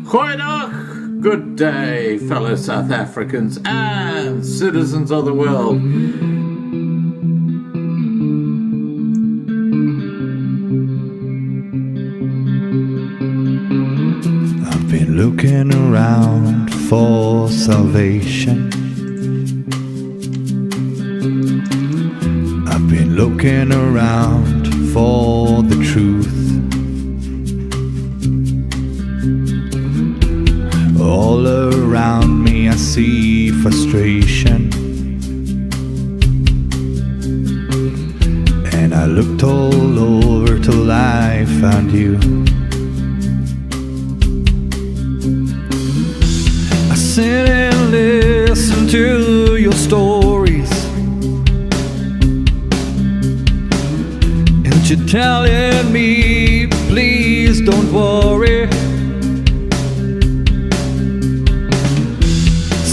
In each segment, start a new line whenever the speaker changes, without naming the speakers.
Goeiedag, good day, fellow South Africans and citizens of the world.
I've been looking around for salvation. I've been looking around for the truth. All around me I see frustration, and I looked all over till I found you. I sit and listen to your stories, and you're telling me, please don't worry.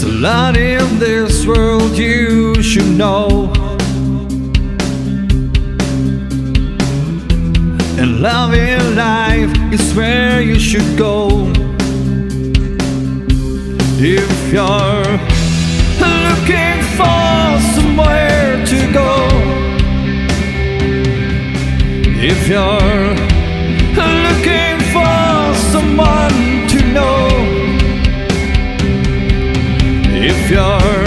A lot in this world you should know, and love in life is where you should go. If you're looking for somewhere to go, if you're looking for someone to know, if you're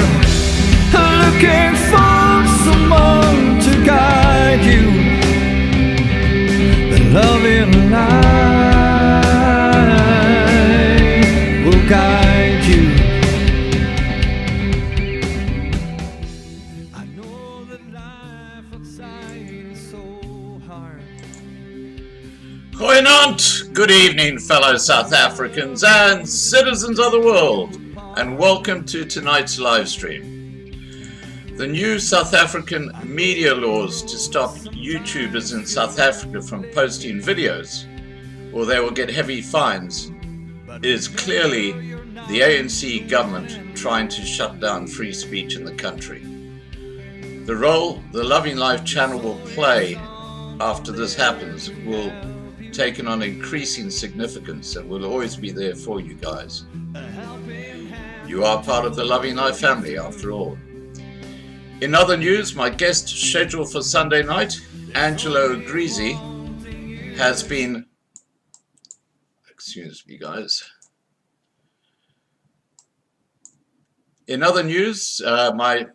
looking for someone to guide you, then love in life will guide you. I know that life outside is so hard.
Goeienaand, good evening, fellow South Africans and citizens of the world, and welcome to tonight's live stream. The new South African media laws to stop YouTubers in South Africa from posting videos, or they will get heavy fines, is clearly the ANC government trying to shut down free speech in the country. The role the Loving Life channel will play after this happens will take on increasing significance, and will always be there for you guys. You are part of the Loving Life family, after all. In other news, my guest scheduled for Sunday night, Angelo Greasy, has been... Excuse me, guys. In other news, my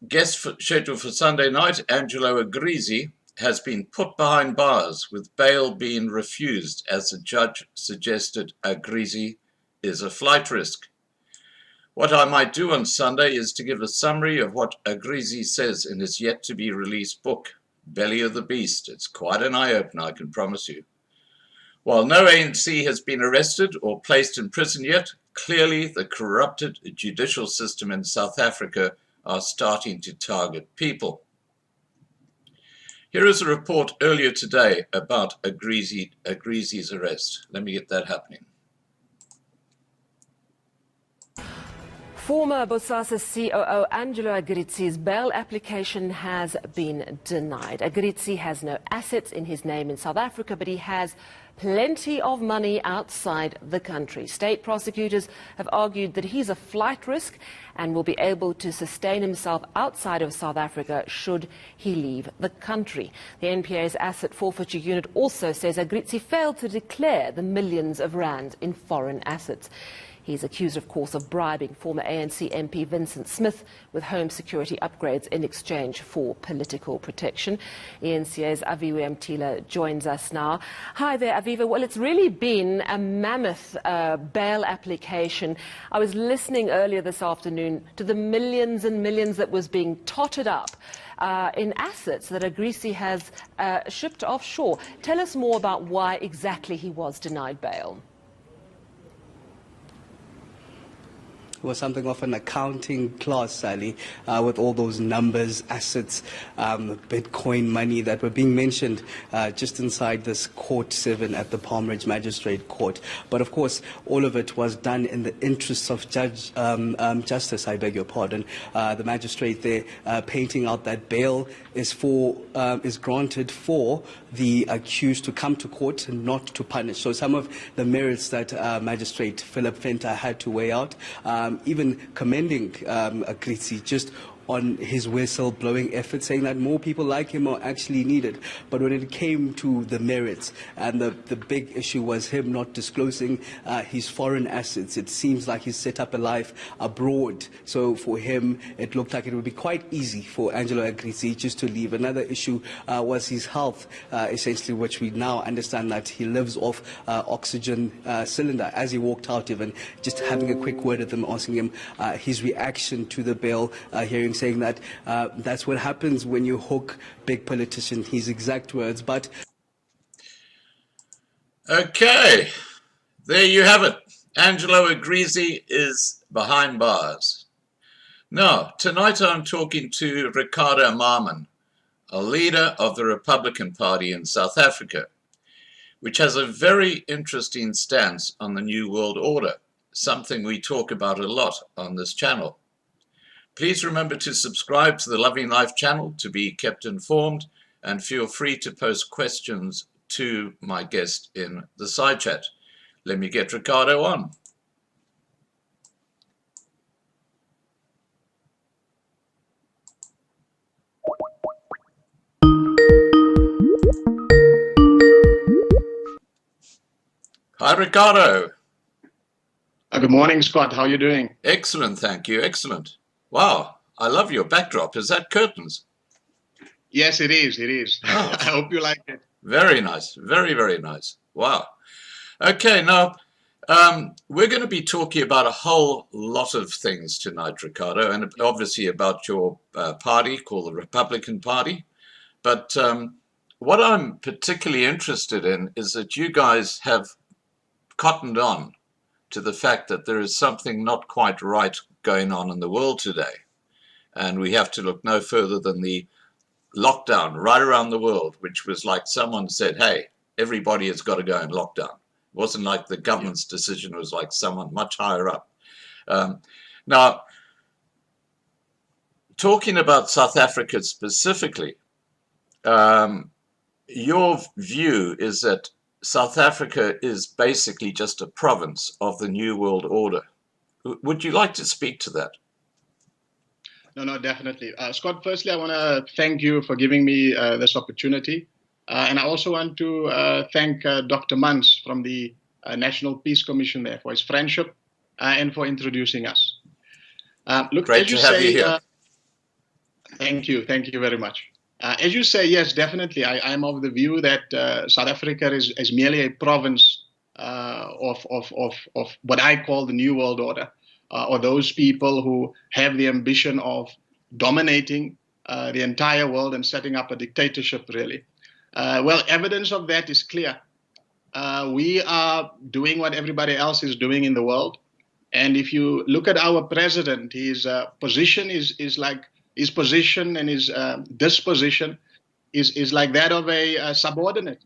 guest scheduled for Sunday night, Angelo Greasy, has been put behind bars, with bail being refused as the judge suggested Greasy is a flight risk. What I might do on Sunday is to give a summary of what Greasy says in his yet-to-be-released book, Belly of the Beast. It's quite an eye-opener, I can promise you. While no ANC has been arrested or placed in prison yet, clearly the corrupted judicial system in South Africa are starting to target people. Here is a report earlier today about Greasy's arrest. Let me get that happening.
Former Bosasa COO Angelo Greasy's bail application has been denied. Greasy has no assets in his name in South Africa, but he has plenty of money outside the country. State prosecutors have argued that he's a flight risk and will be able to sustain himself outside of South Africa should he leave the country. The NPA's asset forfeiture unit also says Greasy failed to declare the millions of rands in foreign assets. He's accused, of course, of bribing former ANC MP Vincent Smith with home security upgrades in exchange for political protection. ENCA's Aviwe Mtila joins us now. Hi there, Aviwe. Well, it's really been a mammoth bail application. I was listening earlier this afternoon to the millions and millions that was being totted up in assets that Greasy has shipped offshore. Tell us more about why exactly he was denied bail.
was something of an accounting class, Sally, with all those numbers, assets, Bitcoin money that were being mentioned just inside this Court 7 at the Palm Ridge Magistrate Court. But of course, all of it was done in the interests of justice, I beg your pardon. The magistrate there painting out that bail is granted for the accused to come to court and not to punish. So some of the merits that Magistrate Philip Venter had to weigh out, even commending Gritzi just on his whistle-blowing efforts, saying that more people like him are actually needed. But when it came to the merits, and the big issue was him not disclosing his foreign assets, it seems like he's set up a life abroad. So for him, it looked like it would be quite easy for Angelo Agrizzi just to leave. Another issue was his health, essentially, which we now understand that he lives off oxygen cylinder. As he walked out, even just having a quick word with him, asking him his reaction to the bail hearing, saying that that's what happens when you hook big politicians, his exact words. But
okay, there you have it. Angelo Agrizzi is behind bars. Now, tonight I'm talking to Ricardo Maarman, a leader of the Republican Party in South Africa, which has a very interesting stance on the New World Order, something we talk about a lot on this channel. Please remember to subscribe to the Loving Life channel to be kept informed, and feel free to post questions to my guest in the side chat. Let me get Ricardo on. Hi, Ricardo.
Good morning, Scott. How are you doing?
Excellent, thank you. Excellent. Wow, I love your backdrop. Is that curtains?
Yes, it is. It is.
Oh.
I hope you like it.
Very nice. Very, very nice. Wow. Okay, now we're going to be talking about a whole lot of things tonight, Ricardo, and obviously about your party called the Republican Party. But what I'm particularly interested in is that you guys have cottoned on to the fact that there is something not quite right going on in the world today. And we have to look no further than the lockdown right around the world, which was like someone said, hey, everybody has got to go in lockdown. It wasn't like the government's decision, it was like someone much higher up. Now, talking about South Africa specifically, your view is that South Africa is basically just a province of the New World Order. Would you like to speak to that?
No, definitely. Scott, firstly, I want to thank you for giving me this opportunity. And I also want to thank Dr. Mans from the National Peace Commission there for his friendship and for introducing us. Look,
great
as you
to have
say,
you here.
Thank you very much. As you say, yes, definitely. I am of the view that South Africa is merely a province of what I call the New World Order, or those people who have the ambition of dominating the entire world and setting up a dictatorship, really. Well, evidence of that is clear. We are doing what everybody else is doing in the world. And if you look at our president, his position is like his position and his disposition is like that of a subordinate.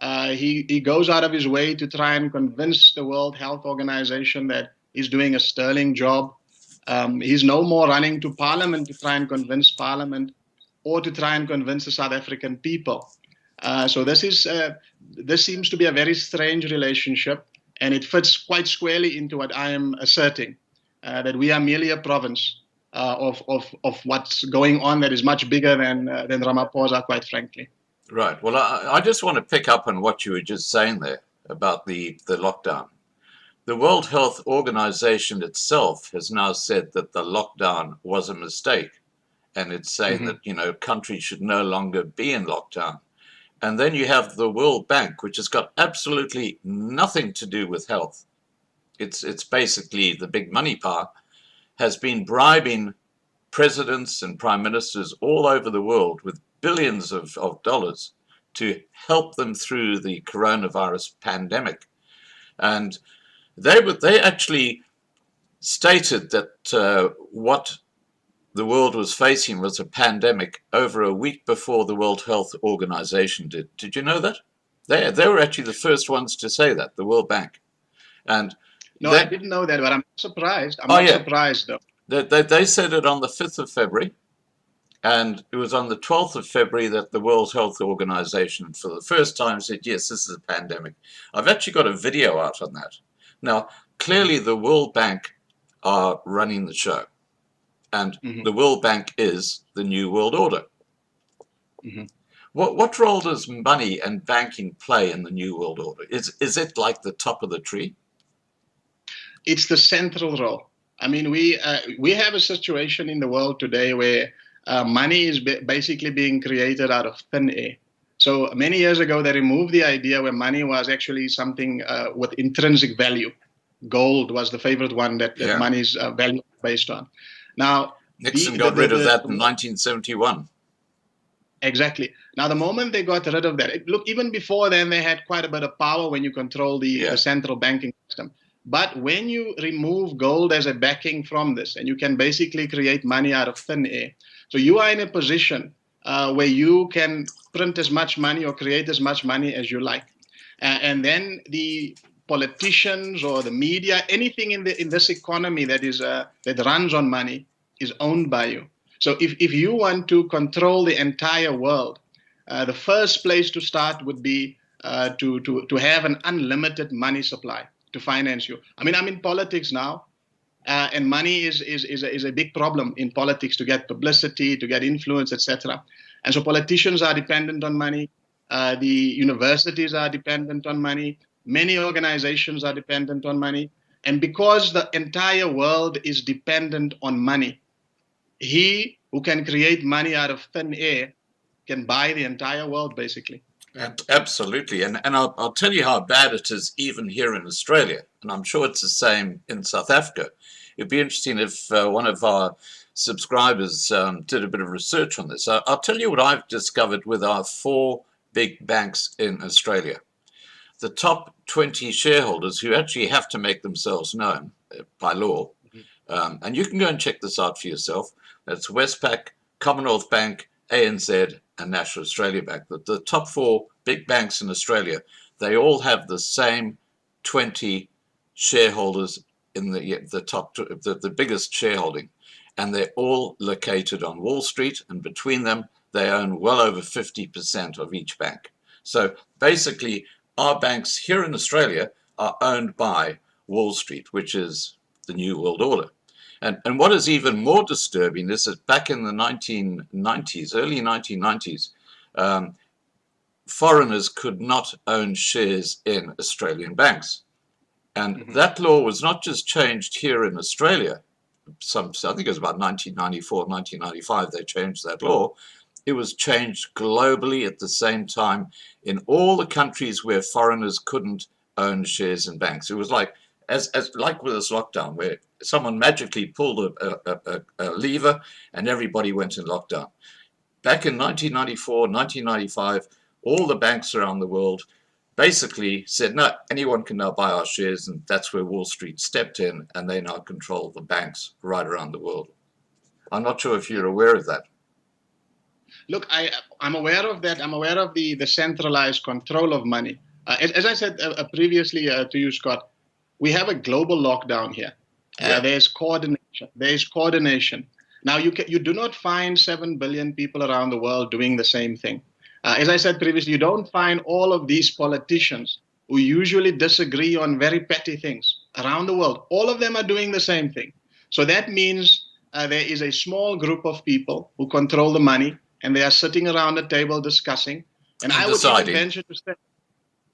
He goes out of his way to try and convince the World Health Organization that he's doing a sterling job. He's no more running to Parliament to try and convince Parliament or to try and convince the South African people. So this seems to be a very strange relationship, and it fits quite squarely into what I am asserting, that we are merely a province of what's going on that is much bigger than Ramaphosa, quite frankly.
Right. Well, I just want to pick up on what you were just saying there about the lockdown. The World Health Organization itself has now said that the lockdown was a mistake, and it's saying that, countries should no longer be in lockdown. And then you have the World Bank, which has got absolutely nothing to do with health. It's basically the big money power, has been bribing presidents and prime ministers all over the world with billions of dollars to help them through the coronavirus pandemic. And they actually stated that what the world was facing was a pandemic over a week before the World Health Organization did. Did you know that? They were actually the first ones to say that, the World Bank. And
No, I didn't know that, but I'm surprised. I'm
Oh,
not
yeah.
surprised, though.
They said it on the 5th of February, and it was on the 12th of February that the World Health Organization, for the first time, said, yes, this is a pandemic. I've actually got a video out on that. Now, clearly the World Bank are running the show, and the World Bank is the New World Order. What role does money and banking play in the New World Order? Is it like the top of the tree?
It's the central role. I mean, we have a situation in the world today where money is basically being created out of thin air. So many years ago, they removed the idea where money was actually something with intrinsic value. Gold was the favorite one that money's value based on. Now,
Nixon got rid of that in 1971.
Exactly. Now, the moment they got rid of that, look, even before then, they had quite a bit of power when you control the central banking system. But when you remove gold as a backing from this, and you can basically create money out of thin air, so you are in a position where you can print as much money or create as much money as you like. And then the politicians or the media, anything in this economy that runs on money is owned by you. So if you want to control the entire world, the first place to start would be to have an unlimited money supply to finance you. I mean, I'm in politics now, and money is a big problem in politics, to get publicity, to get influence, etc. And so politicians are dependent on money. The universities are dependent on money. Many organizations are dependent on money. And because the entire world is dependent on money, he who can create money out of thin air can buy the entire world, basically.
Absolutely. And I'll tell you how bad it is even here in Australia. And I'm sure it's the same in South Africa. It'd be interesting if one of our subscribers did a bit of research on this. I'll tell you what I've discovered with our 4 big banks in Australia. The top 20 shareholders who actually have to make themselves known by law. And you can go and check this out for yourself. That's Westpac, Commonwealth Bank, ANZ, and National Australia Bank. The top 4 big banks in Australia, they all have the same 20 shareholders in the top, the biggest shareholding, and they're all located on Wall Street, and between them, they own well over 50% of each bank. So basically, our banks here in Australia are owned by Wall Street, which is the New World Order. And what is even more disturbing is that back in the 1990s, early 1990s, foreigners could not own shares in Australian banks. And that law was not just changed here in Australia. I think it was about 1994, 1995, they changed that law. It was changed globally at the same time in all the countries where foreigners couldn't own shares in banks. It was like with this lockdown, where someone magically pulled a lever and everybody went in lockdown. Back in 1994, 1995, all the banks around the world basically said, no, anyone can now buy our shares, and that's where Wall Street stepped in, and they now control the banks right around the world. I'm not sure if you're aware of that.
Look, I'm aware of that. I'm aware of the centralized control of money. As I said previously to you, Scott, we have a global lockdown here. There's coordination. Now, you do not find 7 billion people around the world doing the same thing. As I said previously, you don't find all of these politicians who usually disagree on very petty things around the world. All of them are doing the same thing. So that means there is a small group of people who control the money, and they are sitting around a table discussing. And I would even venture to say,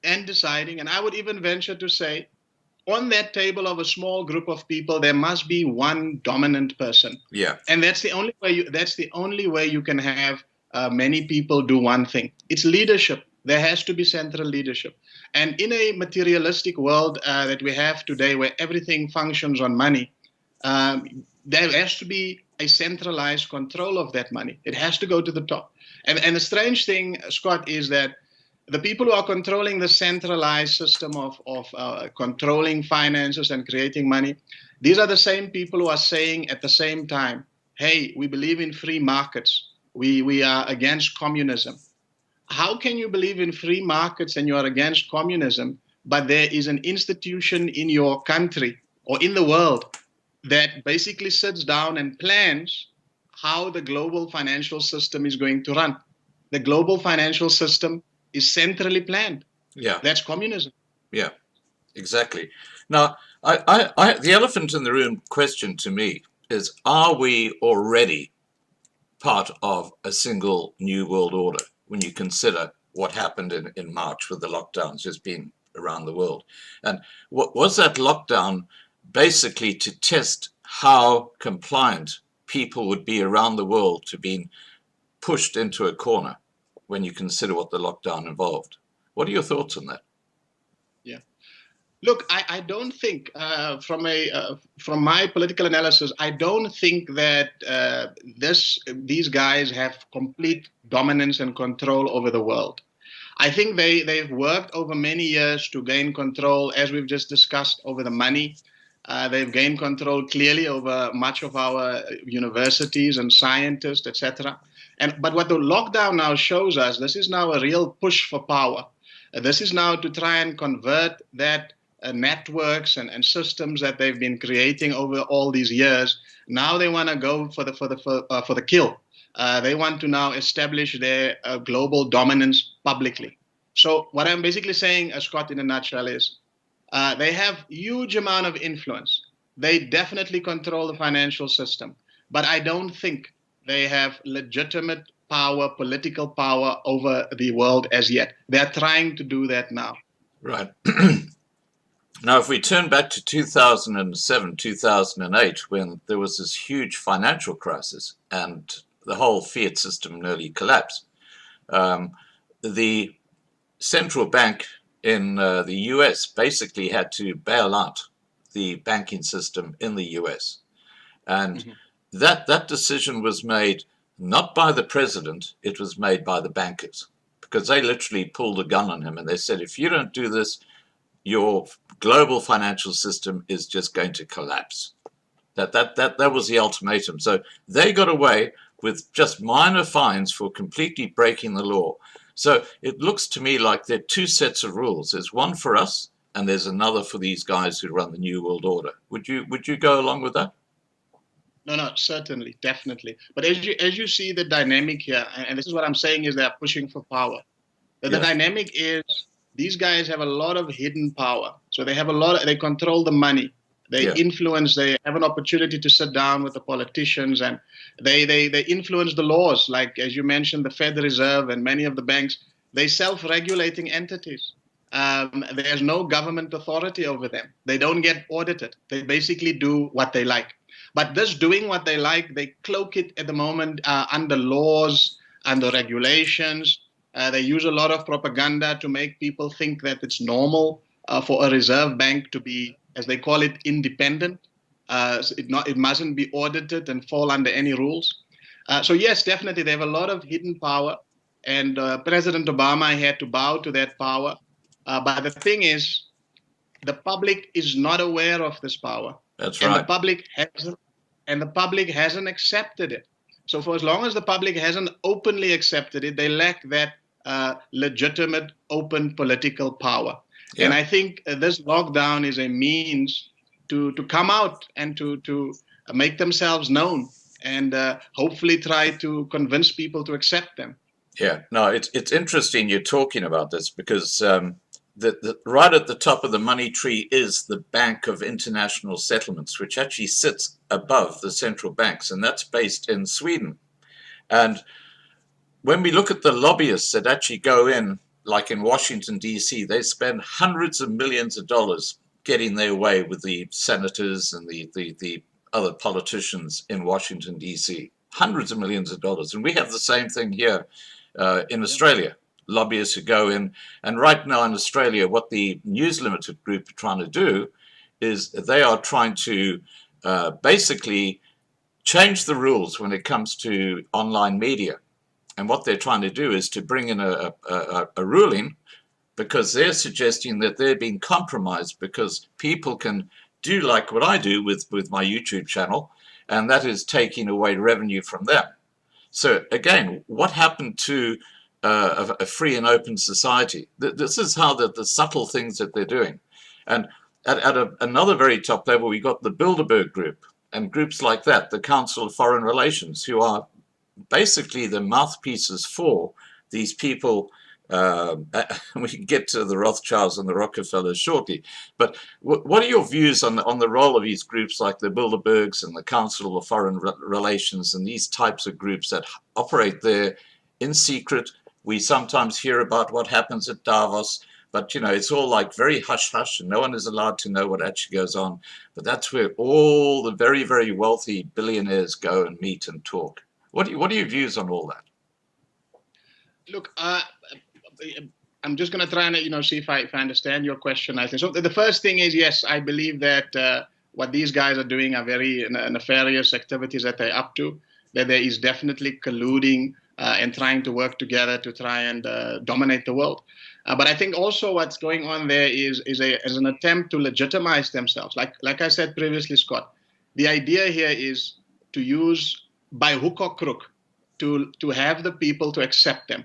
and I would even venture to say, on that table of a small group of people, there must be one dominant person. Yeah. And that's the only way you can have many people do one thing. It's leadership. There has to be central leadership. And in a materialistic world that we have today, where everything functions on money, there has to be a centralized control of that money. It has to go to the top. And the strange thing, Scott, is that the people who are controlling the centralized system of controlling finances and creating money, These are the same people who are saying at the same time, hey, we believe in free markets. We are against communism. How can you believe in free markets and you are against communism, but there is an institution in your country or in the world that basically sits down and plans how the global financial system is going to run? The global financial system is centrally planned.
Yeah.
That's communism.
Yeah, exactly. Now, the elephant in the room question to me is, are we already part of a single new world order when you consider what happened in March with the lockdowns just being around the world? And what was that lockdown basically to test how compliant people would be around the world to being pushed into a corner when you consider what the lockdown involved? What are your thoughts on that?
Yeah. Look, I don't think, from my political analysis, I don't think that these guys have complete dominance and control over the world. I think they've worked over many years to gain control, as we've just discussed, over the money. They've gained control clearly over much of our universities and scientists, etc. But what the lockdown now shows us, this is now a real push for power. This is now to try and convert that networks and systems that they've been creating over all these years. Now they want to go for the kill. They want to now establish their global dominance publicly. So what I'm basically saying, Scott, in a nutshell, is they have huge amount of influence. They definitely control the financial system, but I don't think they have legitimate power, political power over the world as yet. They're trying to do that now.
Right. Now, if we turn back to 2007, 2008, when there was this huge financial crisis and the whole fiat system nearly collapsed, the central bank in the US basically had to bail out the banking system in the US. And that decision was made not by the president, it was made by the bankers, because they literally pulled a gun on him and they said, if you don't do this, your global financial system is just going to collapse. That was the ultimatum. So they got away with just minor fines for completely breaking the law. So it looks to me like there are two sets of rules. There's one for us and there's another for these guys who run the New World Order. Would you go along with that?
No, certainly, definitely. But as you see the dynamic here, and this is what I'm saying, is they're pushing for power. The dynamic is these guys have a lot of hidden power. So they have they control the money. They influence, they have an opportunity to sit down with the politicians, and they influence the laws. Like, as you mentioned, the Fed Reserve and many of the banks, they're self-regulating entities. There's no government authority over them. They don't get audited. They basically do what they like. But this doing what they like, they cloak it at the moment under laws, under regulations. They use a lot of propaganda to make people think that it's normal for a reserve bank to be, as they call it, independent. It mustn't be audited and fall under any rules. So yes, definitely, they have a lot of hidden power. And President Obama had to bow to that power. But the thing is, the public is not aware of this power.
That's right.
And the public hasn't accepted it. So for as long as the public hasn't openly accepted it, they lack that legitimate, open political power. Yeah. And I think this lockdown is a means to come out and to make themselves known and hopefully try to convince people to accept them.
Yeah, no, it's interesting you're talking about this because right at the top of the money tree is the Bank of International Settlements, which actually sits above the central banks, and that's based in Sweden. And when we look at the lobbyists that actually go in, like in Washington, D.C., they spend hundreds of millions of dollars getting their way with the senators and the other politicians in Washington, D.C. Hundreds of millions of dollars. And we have the same thing here in Australia. Lobbyists who go in, and right now in Australia, what the News Limited group are trying to do is they are trying to basically change the rules when it comes to online media. And what they're trying to do is to bring in a ruling, because they're suggesting that they're being compromised because people can do like what I do with my YouTube channel, and that is taking away revenue from them. So again, what happened to a free and open society? This is how the subtle things that they're doing. And at another very top level, we got the Bilderberg Group and groups like that, the Council of Foreign Relations, who are basically the mouthpieces for these people. We can get to the Rothschilds and the Rockefellers shortly, but what are your views on the role of these groups like the Bilderbergs and the Council of Foreign Relations and these types of groups that operate there in secret? We sometimes hear about what happens at Davos, but you know, it's all like very hush-hush and no one is allowed to know what actually goes on. But that's where all the very, very wealthy billionaires go and meet and talk. What are your views on all that?
Look, I'm just going to try and see if I understand your question. I think so. The first thing is, yes, I believe that what these guys are doing are very nefarious activities that they're up to. That there is definitely colluding and trying to work together to try and dominate the world. But I think also what's going on there is an attempt to legitimize themselves. Like I said previously, Scott, the idea here is to use by hook or crook to have the people to accept them.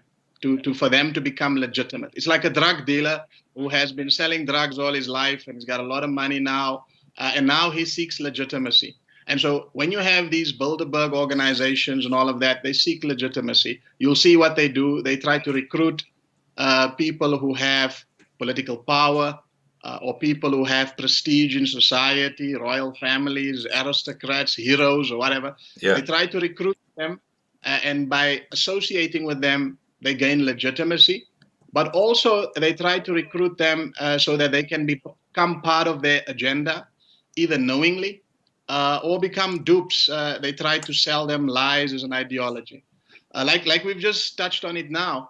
For them to become legitimate. It's like a drug dealer who has been selling drugs all his life and he's got a lot of money now, and now he seeks legitimacy. And so when you have these Bilderberg organizations and all of that, they seek legitimacy. You'll see what they do. They try to recruit people who have political power or people who have prestige in society, royal families, aristocrats, heroes, or whatever. Yeah. They try to recruit them, and by associating with them, they gain legitimacy, but also they try to recruit them so that they can become part of their agenda, either knowingly or become dupes. They try to sell them lies as an ideology. Like we've just touched on it now,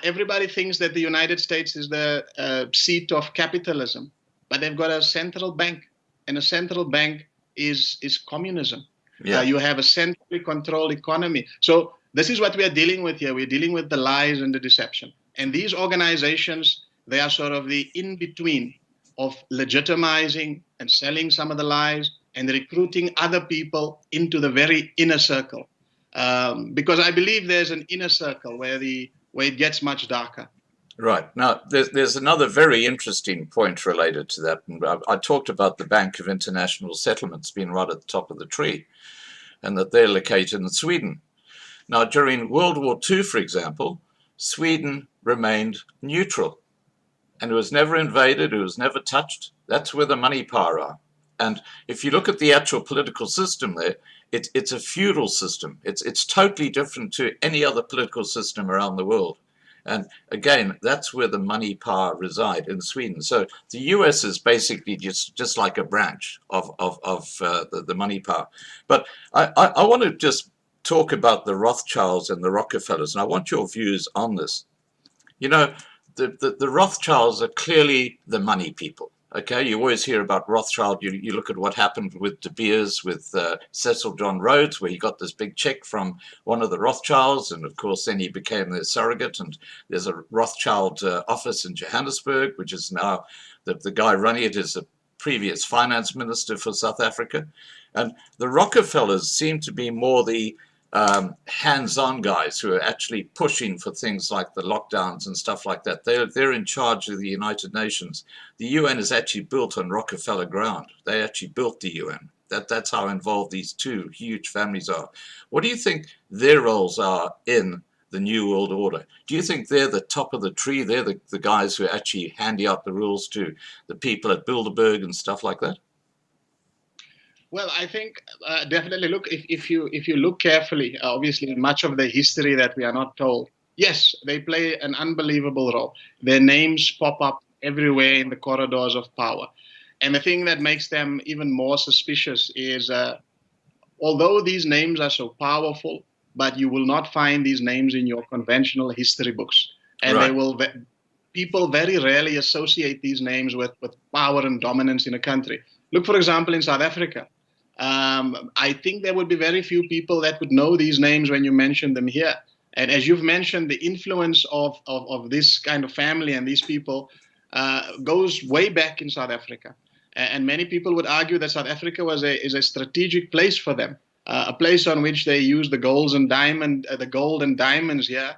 everybody thinks that the United States is the seat of capitalism, but they've got a central bank, and a central bank is communism. Yeah. You have a centrally controlled economy. So this is what we are dealing with here. We're dealing with the lies and the deception. And these organizations, they are sort of the in-between of legitimizing and selling some of the lies and recruiting other people into the very inner circle. Because I believe there's an inner circle where it gets much darker.
Right. Now, there's another very interesting point related to that. I talked about the Bank of International Settlements being right at the top of the tree, and that they're located in Sweden. Now, during World War II, for example, Sweden remained neutral, and it was never invaded, it was never touched. That's where the money power are. And if you look at the actual political system there, it's a feudal system. It's totally different to any other political system around the world. And again, that's where the money power reside, in Sweden. So the US is basically just like a branch of the money power. But I want to just talk about the Rothschilds and the Rockefellers, and I want your views on this. You know, the Rothschilds are clearly the money people. Okay, you always hear about Rothschild. You look at what happened with De Beers, with Cecil John Rhodes, where he got this big check from one of the Rothschilds, and of course then he became their surrogate. And there's a Rothschild office in Johannesburg, which is now the guy running it is a previous finance minister for South Africa. And the Rockefellers seem to be more the hands-on guys who are actually pushing for things like the lockdowns and stuff like that. They're in charge of the United Nations. The UN is actually built on Rockefeller ground. They actually built the UN. That's how involved these two huge families are. What do you think their roles are in the New World Order? Do you think they're the top of the tree? They're the guys who actually handy out the rules to the people at Bilderberg and stuff like that?
Well, I think definitely. Look, if you look carefully, obviously much of the history that we are not told. Yes, they play an unbelievable role. Their names pop up everywhere in the corridors of power, and the thing that makes them even more suspicious is, although these names are so powerful, but you will not find these names in your conventional history books, and right. People very rarely associate these names with power and dominance in a country. Look, for example, in South Africa. I think there would be very few people that would know these names when you mention them here. And as you've mentioned, the influence of this kind of family and these people goes way back in South Africa. And many people would argue that South Africa is a strategic place for them, a place on which they use the gold and diamonds here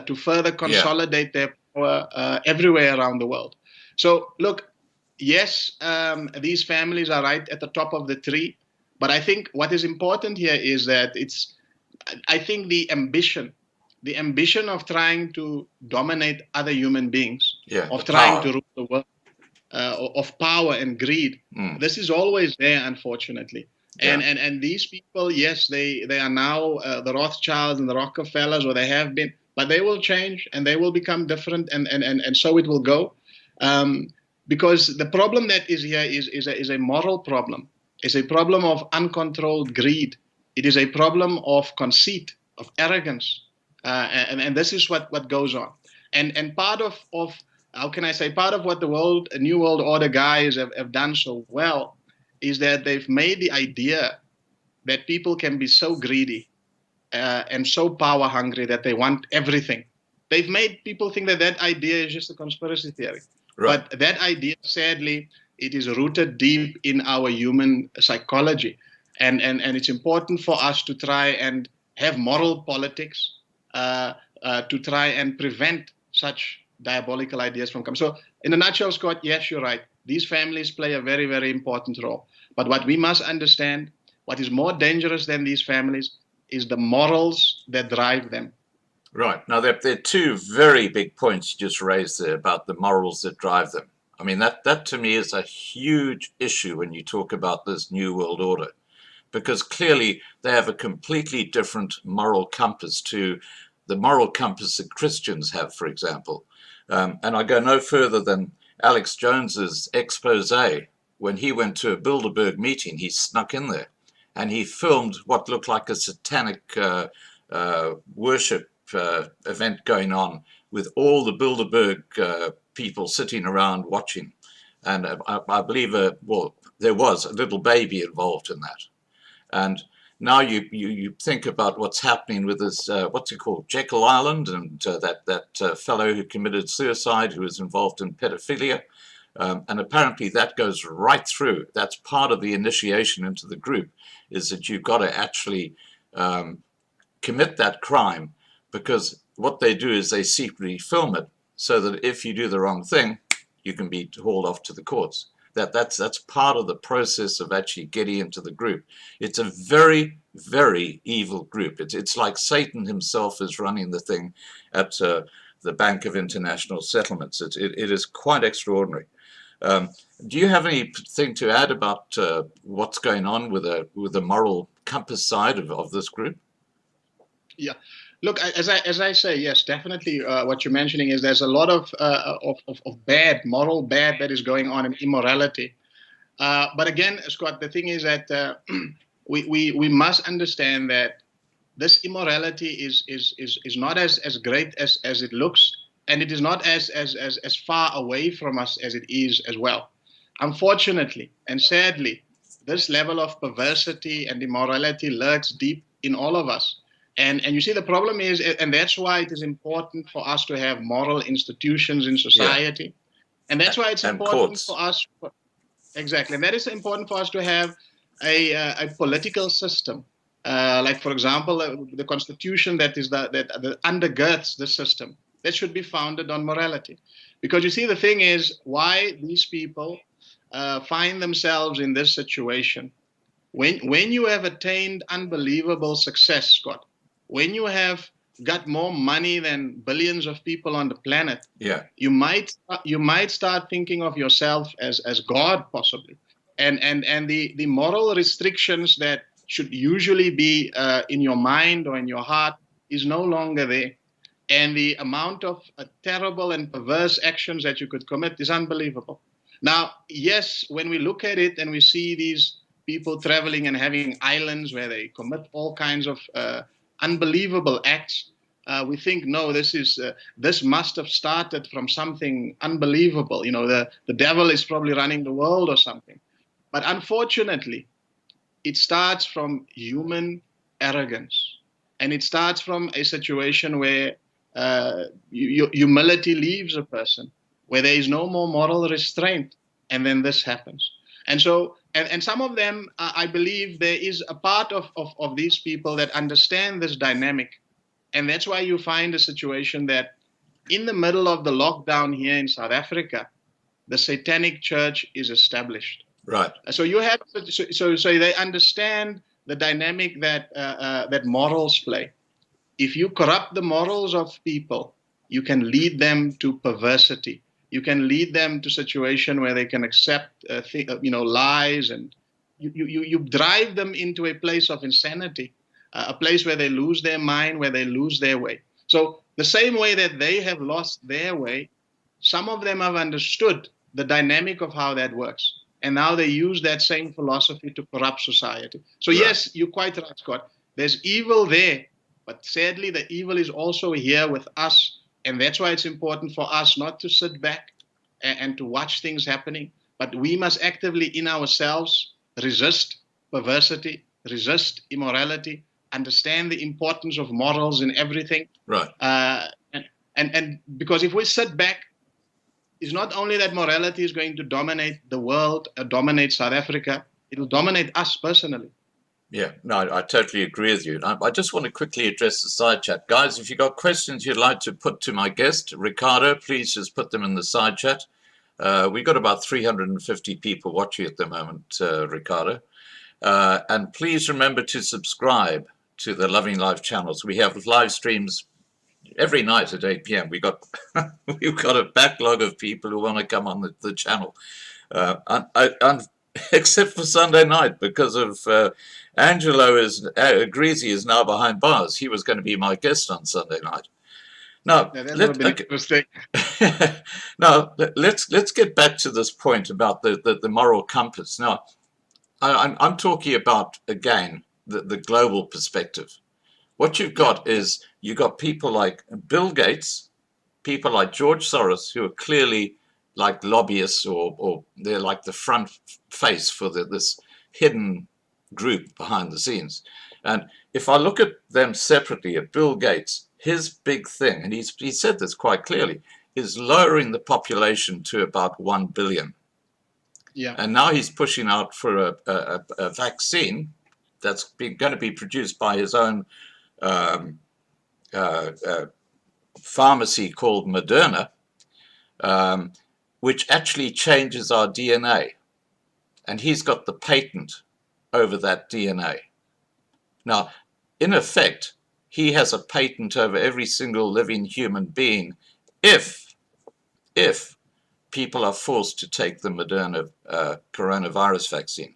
to further consolidate their power everywhere around the world. So look, yes, these families are right at the top of the tree, but I think what is important here is that I think the ambition of trying to dominate other human beings, of trying to rule the world, of power and greed, this is always there, unfortunately. And these people, yes, they are now the Rothschilds and the Rockefellers, or they have been, but they will change and they will become different, and so it will go. Because the problem that is here is a moral problem. It's a problem of uncontrolled greed. It is a problem of conceit, of arrogance. And this is what goes on. And part of how can I say, part of what the New World Order guys have done so well is that they've made the idea that people can be so greedy and so power hungry that they want everything. They've made people think that idea is just a conspiracy theory. Right. But that idea, sadly, it is rooted deep in our human psychology. And it's important for us to try and have moral politics to try and prevent such diabolical ideas from coming. So in a nutshell, Scott, yes, you're right. These families play a very, very important role. But what we must understand, what is more dangerous than these families is the morals that drive them.
Right. Now, there are two very big points you just raised there about the morals that drive them. I mean, that to me is a huge issue when you talk about this New World Order, because clearly they have a completely different moral compass to the moral compass that Christians have, for example. And I go no further than Alex Jones's expose. When he went to a Bilderberg meeting, he snuck in there and he filmed what looked like a satanic worship event going on with all the Bilderberg people sitting around watching. And I believe, there was a little baby involved in that. And now you think about what's happening with this, what's it called, Jekyll Island, and that fellow who committed suicide, who was involved in pedophilia. And apparently that goes right through. That's part of the initiation into the group, is that you've got to actually commit that crime, because what they do is they secretly film it so that if you do the wrong thing, you can be hauled off to the courts. That's part of the process of actually getting into the group. It's a very, very evil group. It's like Satan himself is running the thing at the Bank of International Settlements. It is quite extraordinary. Do you have anything to add about what's going on with the moral compass side of this group?
Yeah. Look, as I say, yes, definitely. What you're mentioning is there's a lot of moral bad that is going on in immorality. But again, Scott, the thing is that we must understand that this immorality is not as great as it looks, and it is not as far away from us as it is as well. Unfortunately and sadly, this level of perversity and immorality lurks deep in all of us. And you see, the problem is, and that's why it is important for us to have moral institutions in society. Yeah. And that's why it's important for us. Exactly. And that is important for us to have a political system. Like, for example, the constitution that undergirds the system. That should be founded on morality. Because you see, the thing is, why these people find themselves in this situation. When you have attained unbelievable success, Scott, when you have got more money than billions of people on the planet, you might start thinking of yourself as God, possibly, and the moral restrictions that should usually be in your mind or in your heart is no longer there, and the amount of terrible and perverse actions that you could commit is unbelievable. Now, yes, when we look at it and we see these people traveling and having islands where they commit all kinds of unbelievable acts, we think, no, this must have started from something unbelievable. You know, the devil is probably running the world or something. But unfortunately, it starts from human arrogance. And it starts from a situation where humility leaves a person, where there is no more moral restraint. And then this happens. And so, and some of them, I believe there is a part of these people that understand this dynamic. And that's why you find a situation that in the middle of the lockdown here in South Africa, the Satanic Church is established.
Right.
So you have, so they understand the dynamic that that morals play. If you corrupt the morals of people, you can lead them to perversity. You can lead them to a situation where they can accept, lies, and you drive them into a place of insanity, a place where they lose their mind, where they lose their way. So the same way that they have lost their way, some of them have understood the dynamic of how that works. And now they use that same philosophy to corrupt society. So
Right.
yes, you're quite right, Scott. There's evil there, but sadly the evil is also here with us. And that's why it's important for us not to sit back and to watch things happening, but we must actively in ourselves resist perversity, resist immorality, understand the importance of morals in everything.
Right.
And because if we sit back, it's not only that morality is going to dominate the world, dominate South Africa, it will dominate us personally.
Yeah, no, I totally agree with you. I just want to quickly address the side chat. Guys, if you've got questions you'd like to put to my guest, Ricardo, please just put them in the side chat. We've got about 350 people watching at the moment, Ricardo. And please remember to subscribe to the Loving Life channels. We have live streams every night at 8 p.m. We've got a backlog of people who want to come on the channel. Except for Sunday night, because of Angelo Greasy is now behind bars. He was going to be my guest on Sunday night. Now, let's get back to this point about the moral compass. Now, I'm talking about, again, the global perspective. What you've got is you've got people like Bill Gates, people like George Soros, who are clearly like lobbyists, or they're like the front face for this hidden group behind the scenes. And if I look at them separately, at Bill Gates, his big thing, and he said this quite clearly, is lowering the population to about 1 billion.
Yeah.
And now he's pushing out for a vaccine that's going to be produced by his own pharmacy called Moderna, which actually changes our DNA. And he's got the patent over that DNA. Now, in effect, he has a patent over every single living human being if people are forced to take the Moderna coronavirus vaccine.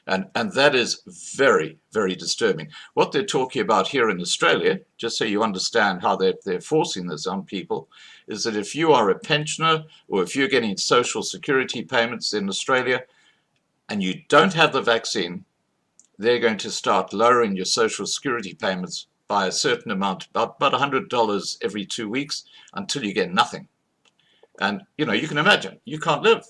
And that is very, very disturbing. What they're talking about here in Australia, just so you understand how they're forcing this on people, is that if you are a pensioner or if you're getting social security payments in Australia and you don't have the vaccine, they're going to start lowering your social security payments by a certain amount, about $100 every 2 weeks, until you get nothing. And, you know, you can imagine, you can't live.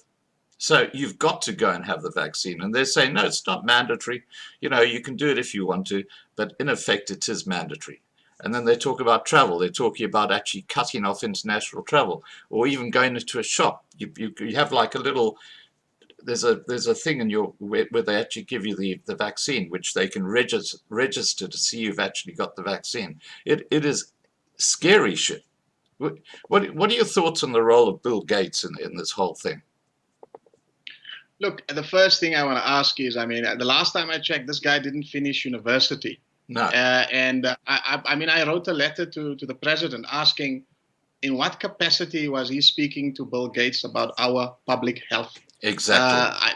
So you've got to go and have the vaccine. And they're saying, no, it's not mandatory. You know, you can do it if you want to, but in effect, it is mandatory. And then they talk about travel. They're talking about actually cutting off international travel, or even going into a shop. You have like a little, there's a thing in your where they actually give you the vaccine, which they can register to see you've actually got the vaccine. It is scary shit. What are your thoughts on the role of Bill Gates in this whole thing?
Look, the first thing I want to ask is, I mean, the last time I checked, this guy didn't finish university.
No.
I wrote a letter to the president asking in what capacity was he speaking to Bill Gates about our public health.
Exactly.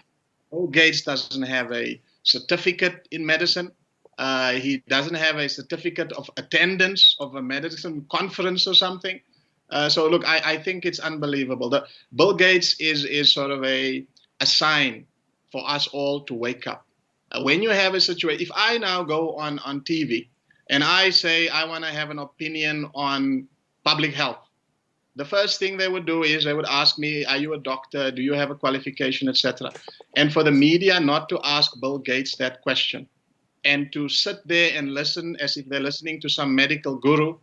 Bill Gates doesn't have a certificate in medicine. He doesn't have a certificate of attendance of a medicine conference or something. So look, I think it's unbelievable. Bill Gates is sort of a sign for us all to wake up. When you have a situation, if I now go on TV and I say I want to have an opinion on public health, the first thing they would do is they would ask me, are you a doctor? Do you have a qualification, etc.? And for the media not to ask Bill Gates that question and to sit there and listen as if they're listening to some medical guru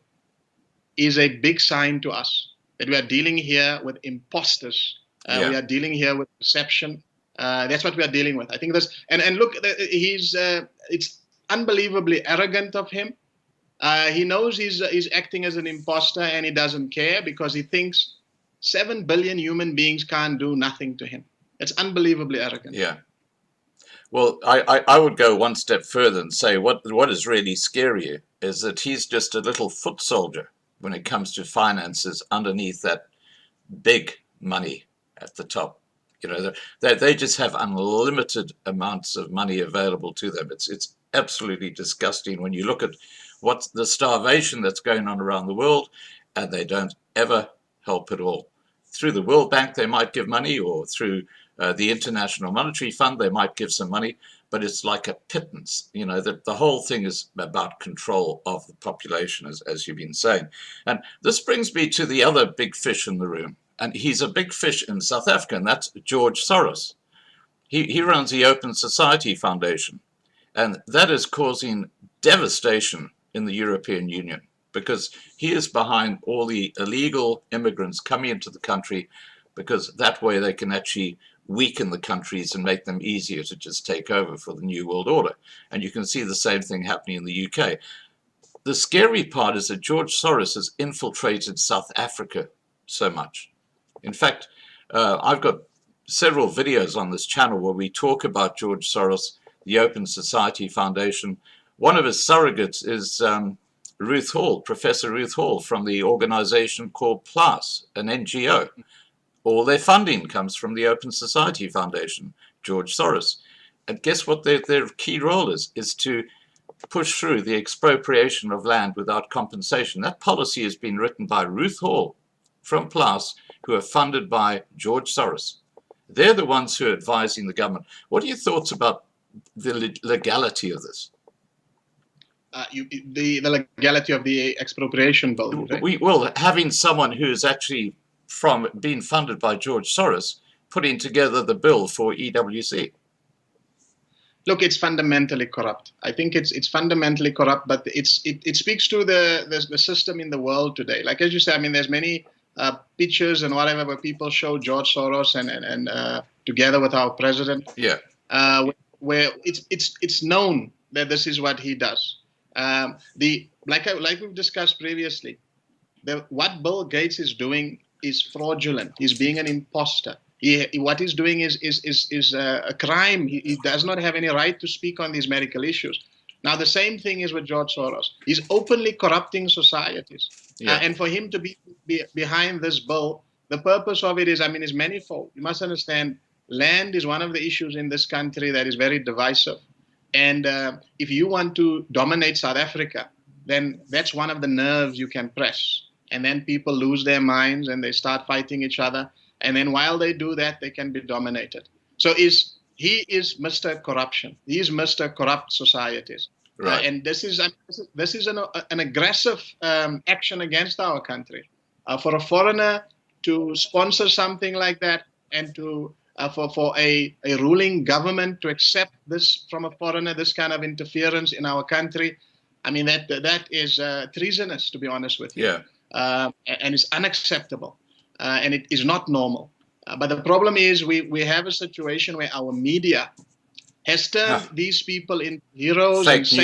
is a big sign to us that we are dealing here with imposters. We are dealing here with deception. That's what we are dealing with. I think this, and look, it's unbelievably arrogant of him. He knows he's acting as an imposter, and he doesn't care because he thinks 7 billion human beings can't do nothing to him. It's unbelievably arrogant.
Yeah. Well, I would go one step further and say what is really scary is that he's just a little foot soldier when it comes to finances underneath that big money at the top. You know, they just have unlimited amounts of money available to them. It's absolutely disgusting when you look at what's the starvation that's going on around the world, and they don't ever help at all. Through the World Bank, they might give money, or through the International Monetary Fund, they might give some money, but it's like a pittance. You know, that the whole thing is about control of the population, as you've been saying. And this brings me to the other big fish in the room. And he's a big fish in South Africa, and that's George Soros. He runs the Open Society Foundation, and that is causing devastation in the European Union because he is behind all the illegal immigrants coming into the country, because that way they can actually weaken the countries and make them easier to just take over for the New World Order. And you can see the same thing happening in the UK. The scary part is that George Soros has infiltrated South Africa so much. In fact, I've got several videos on this channel where we talk about George Soros, the Open Society Foundation. One of his surrogates is Ruth Hall, Professor Ruth Hall, from the organization called PLAS, an NGO. All their funding comes from the Open Society Foundation, George Soros. And guess what their key role is to push through the expropriation of land without compensation. That policy has been written by Ruth Hall from PLAS, who are funded by George Soros. They're the ones who are advising the government. What are your thoughts about the legality of this?
The legality of the expropriation bill. Right?
Well, having someone who's actually from being funded by George Soros putting together the bill for EWC.
Look, it's fundamentally corrupt. I think it's fundamentally corrupt, but it speaks to the system in the world today. Like as you say, I mean, there's many pictures and whatever where people show George Soros and together with our president.
Yeah.
Where it's known that this is what he does. Like we've discussed previously, what Bill Gates is doing is fraudulent. He's being an imposter. What he's doing is a crime. He does not have any right to speak on these medical issues. Now, the same thing is with George Soros. He's openly corrupting societies.
Yeah.
And for him to be behind this bill, the purpose of it is manifold. You must understand, land is one of the issues in this country that is very divisive. And if you want to dominate South Africa, then that's one of the nerves you can press. And then people lose their minds and they start fighting each other. And then while they do that, they can be dominated. So he is Mr. Corruption. He is Mr. Corrupt Societies.
Right.
And this is an aggressive action against our country. For a foreigner to sponsor something like that, and to for a ruling government to accept this from a foreigner, this kind of interference in our country, I mean, that is treasonous, to be honest with you.
Yeah.
And it's unacceptable. And it is not normal. But the problem is we have a situation where our media has turned these people into heroes
Fake
and saints.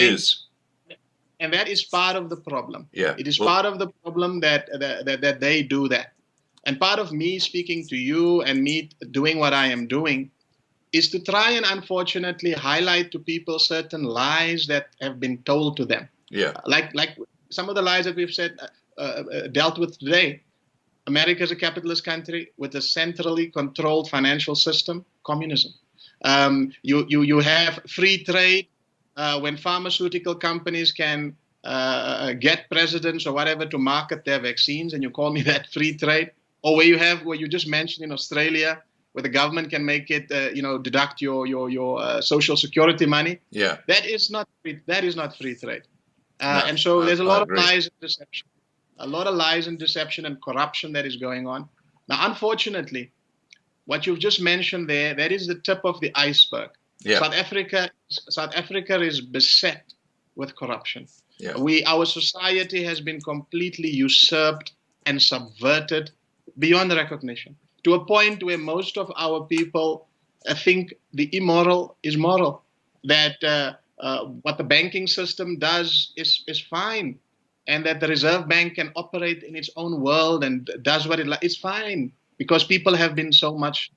news.
And that is part of the problem.
Yeah.
It is part of the problem that they do that. And part of me speaking to you and me doing what I am doing is to try and unfortunately highlight to people certain lies that have been told to them.
Yeah.
Like some of the lies that we've said, dealt with today. America is a capitalist country with a centrally controlled financial system, communism. You have free trade when pharmaceutical companies can get presidents or whatever to market their vaccines, and you call me that free trade? Or where you just mentioned in Australia, where the government can make it, deduct your social security money.
Yeah.
That is not free trade. And so there's a lot of lies and deception. A lot of lies and deception and corruption that is going on. Now, unfortunately, what you've just mentioned there, that is the tip of the iceberg.
Yeah.
South Africa is beset with corruption.
Yeah.
Our society has been completely usurped and subverted beyond recognition, to a point where most of our people think the immoral is moral, that what the banking system does is fine, and that the Reserve Bank can operate in its own world and does what it likes. It's fine because people have been so much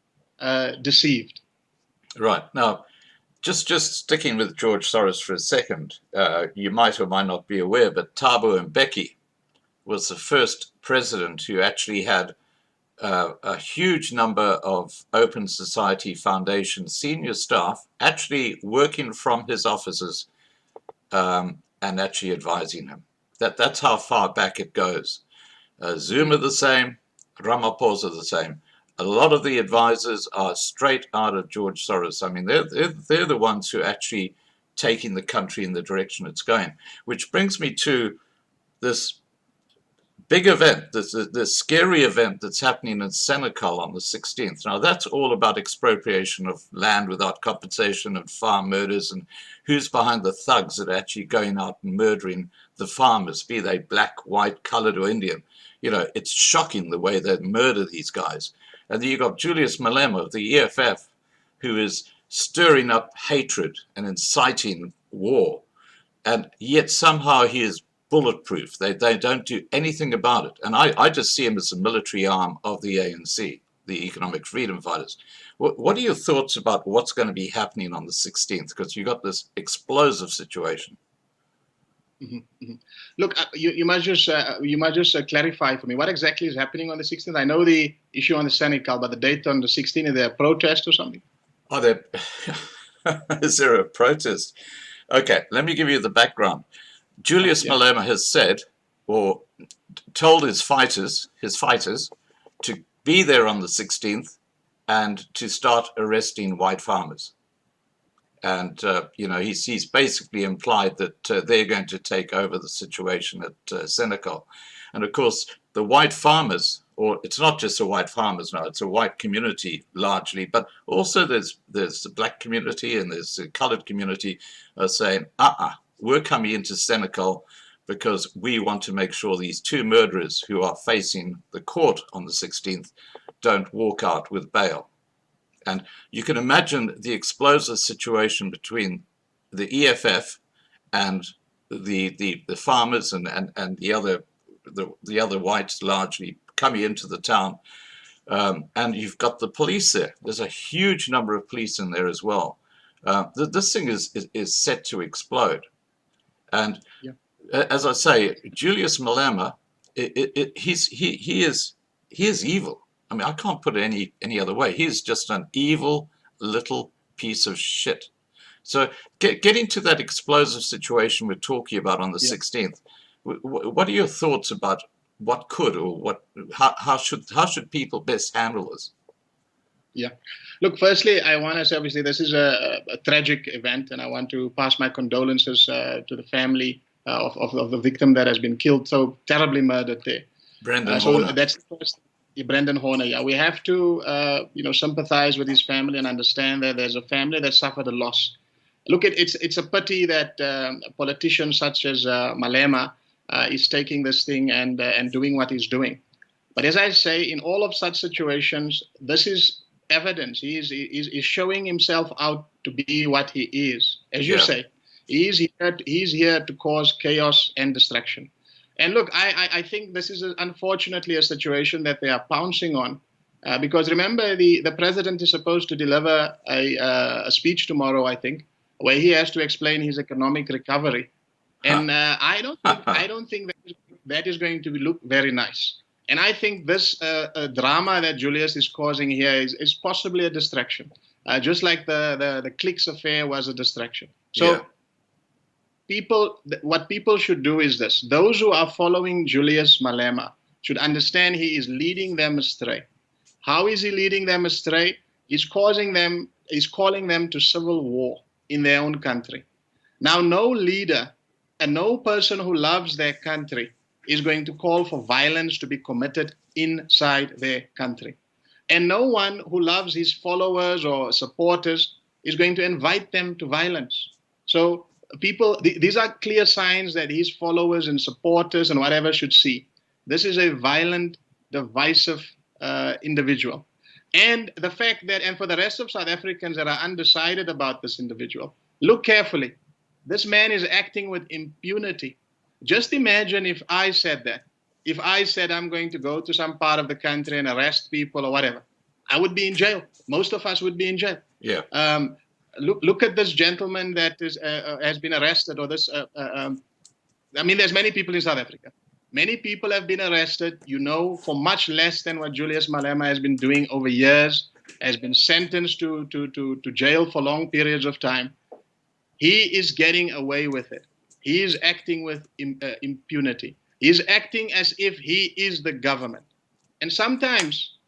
deceived.
Right. Now, just sticking with George Soros for a second, you might or might not be aware, but Thabo Mbeki was the first president who actually had a huge number of Open Society Foundation senior staff actually working from his offices and actually advising him. That's how far back it goes. Zuma the same, Ramaphosa the same. A lot of the advisors are straight out of George Soros. I mean, they're the ones who are actually taking the country in the direction it's going. Which brings me to this big event, this scary event that's happening in Senegal on the 16th. Now, that's all about expropriation of land without compensation and farm murders, and who's behind the thugs that are actually going out and murdering the farmers, be they black, white, colored, or Indian. You know, it's shocking the way they murder these guys. And then you've got Julius Malema of the EFF, who is stirring up hatred and inciting war. And yet somehow he is bulletproof. They don't do anything about it. And I just see him as a military arm of the ANC, the Economic Freedom Fighters. What are your thoughts about what's going to be happening on the 16th? Because you've got this explosive situation.
Look, you must just clarify for me what exactly is happening on the 16th. I know the issue on the Senegal, but the date on the 16th, is there a protest or something?
Oh, is there a protest? Okay, let me give you the background. Julius Malema has said, or told his fighters to be there on the 16th and to start arresting white farmers. And, you know, he's basically implied that they're going to take over the situation at Senegal. And, of course, the white farmers, or it's not just the white farmers now, it's a white community largely, but also there's the black community and there's the colored community saying, we're coming into Senegal because we want to make sure these two murderers who are facing the court on the 16th don't walk out with bail. And you can imagine the explosive situation between the EFF and the farmers and the other whites largely coming into the town. And you've got the police there. There's a huge number of police in there as well. This thing is set to explode. And as I say, Julius Malema, he is evil. I mean, I can't put it any other way. He's just an evil little piece of shit. So getting to that explosive situation we're talking about on the 16th, what are your thoughts about what could or how should people best handle this?
Yeah. Look, firstly, I want to say, obviously, this is a tragic event, and I want to pass my condolences to the family of the victim that has been killed, so terribly murdered there.
Brendan
so
Horner.
That's the first. Brendan Horner, yeah. We have to, sympathize with his family and understand that there's a family that suffered a loss. Look, it's a pity that a politician such as Malema is taking this thing and doing what he's doing. But as I say, in all of such situations, this is evidence. He is showing himself out to be what he is. As you say, he's here to cause chaos and distraction. And look, I think this is unfortunately a situation that they are pouncing on, because remember, the president is supposed to deliver a speech tomorrow, I think, where he has to explain his economic recovery, and I don't think that is going to look very nice. And I think this drama that Julius is causing here is possibly a distraction, just like the Clicks affair was a distraction. So. What people should do is this. Those who are following Julius Malema should understand he is leading them astray. How is he leading them astray? He's calling them to civil war in their own country. Now, no leader and no person who loves their country is going to call for violence to be committed inside their country. And no one who loves his followers or supporters is going to invite them to violence. So these are clear signs that his followers and supporters and whatever should see. This is a violent, divisive individual. And the fact that, and for the rest of South Africans that are undecided about this individual, look carefully. This man is acting with impunity. Just imagine if I said that. If I said I'm going to go to some part of the country and arrest people or whatever, I would be in jail. Most of us would be in jail.
Yeah.
Look at this gentleman that has been arrested, or this. I mean, there's many people in South Africa. Many people have been arrested, for much less than what Julius Malema has been doing over years, has been sentenced to jail for long periods of time. He is getting away with it. He is acting with impunity. He is acting as if he is the government. And sometimes,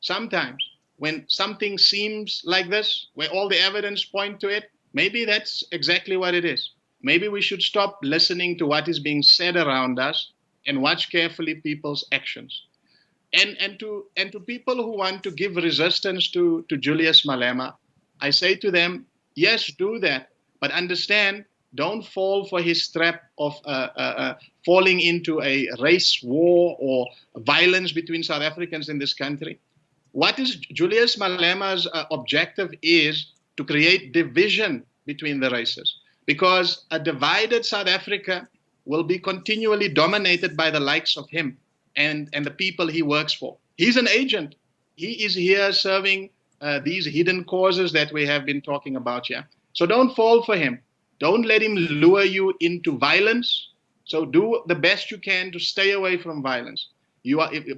when something seems like this, where all the evidence point to it, maybe that's exactly what it is. Maybe we should stop listening to what is being said around us and watch carefully people's actions. And to people who want to give resistance to Julius Malema, I say to them, yes, do that, but understand, don't fall for his trap of falling into a race war or violence between South Africans in this country. What is Julius Malema's objective is to create division between the races, because a divided South Africa will be continually dominated by the likes of him and the people he works for. He's an agent. He is here serving these hidden causes that we have been talking about here. So don't fall for him. Don't let him lure you into violence. So do the best you can to stay away from violence.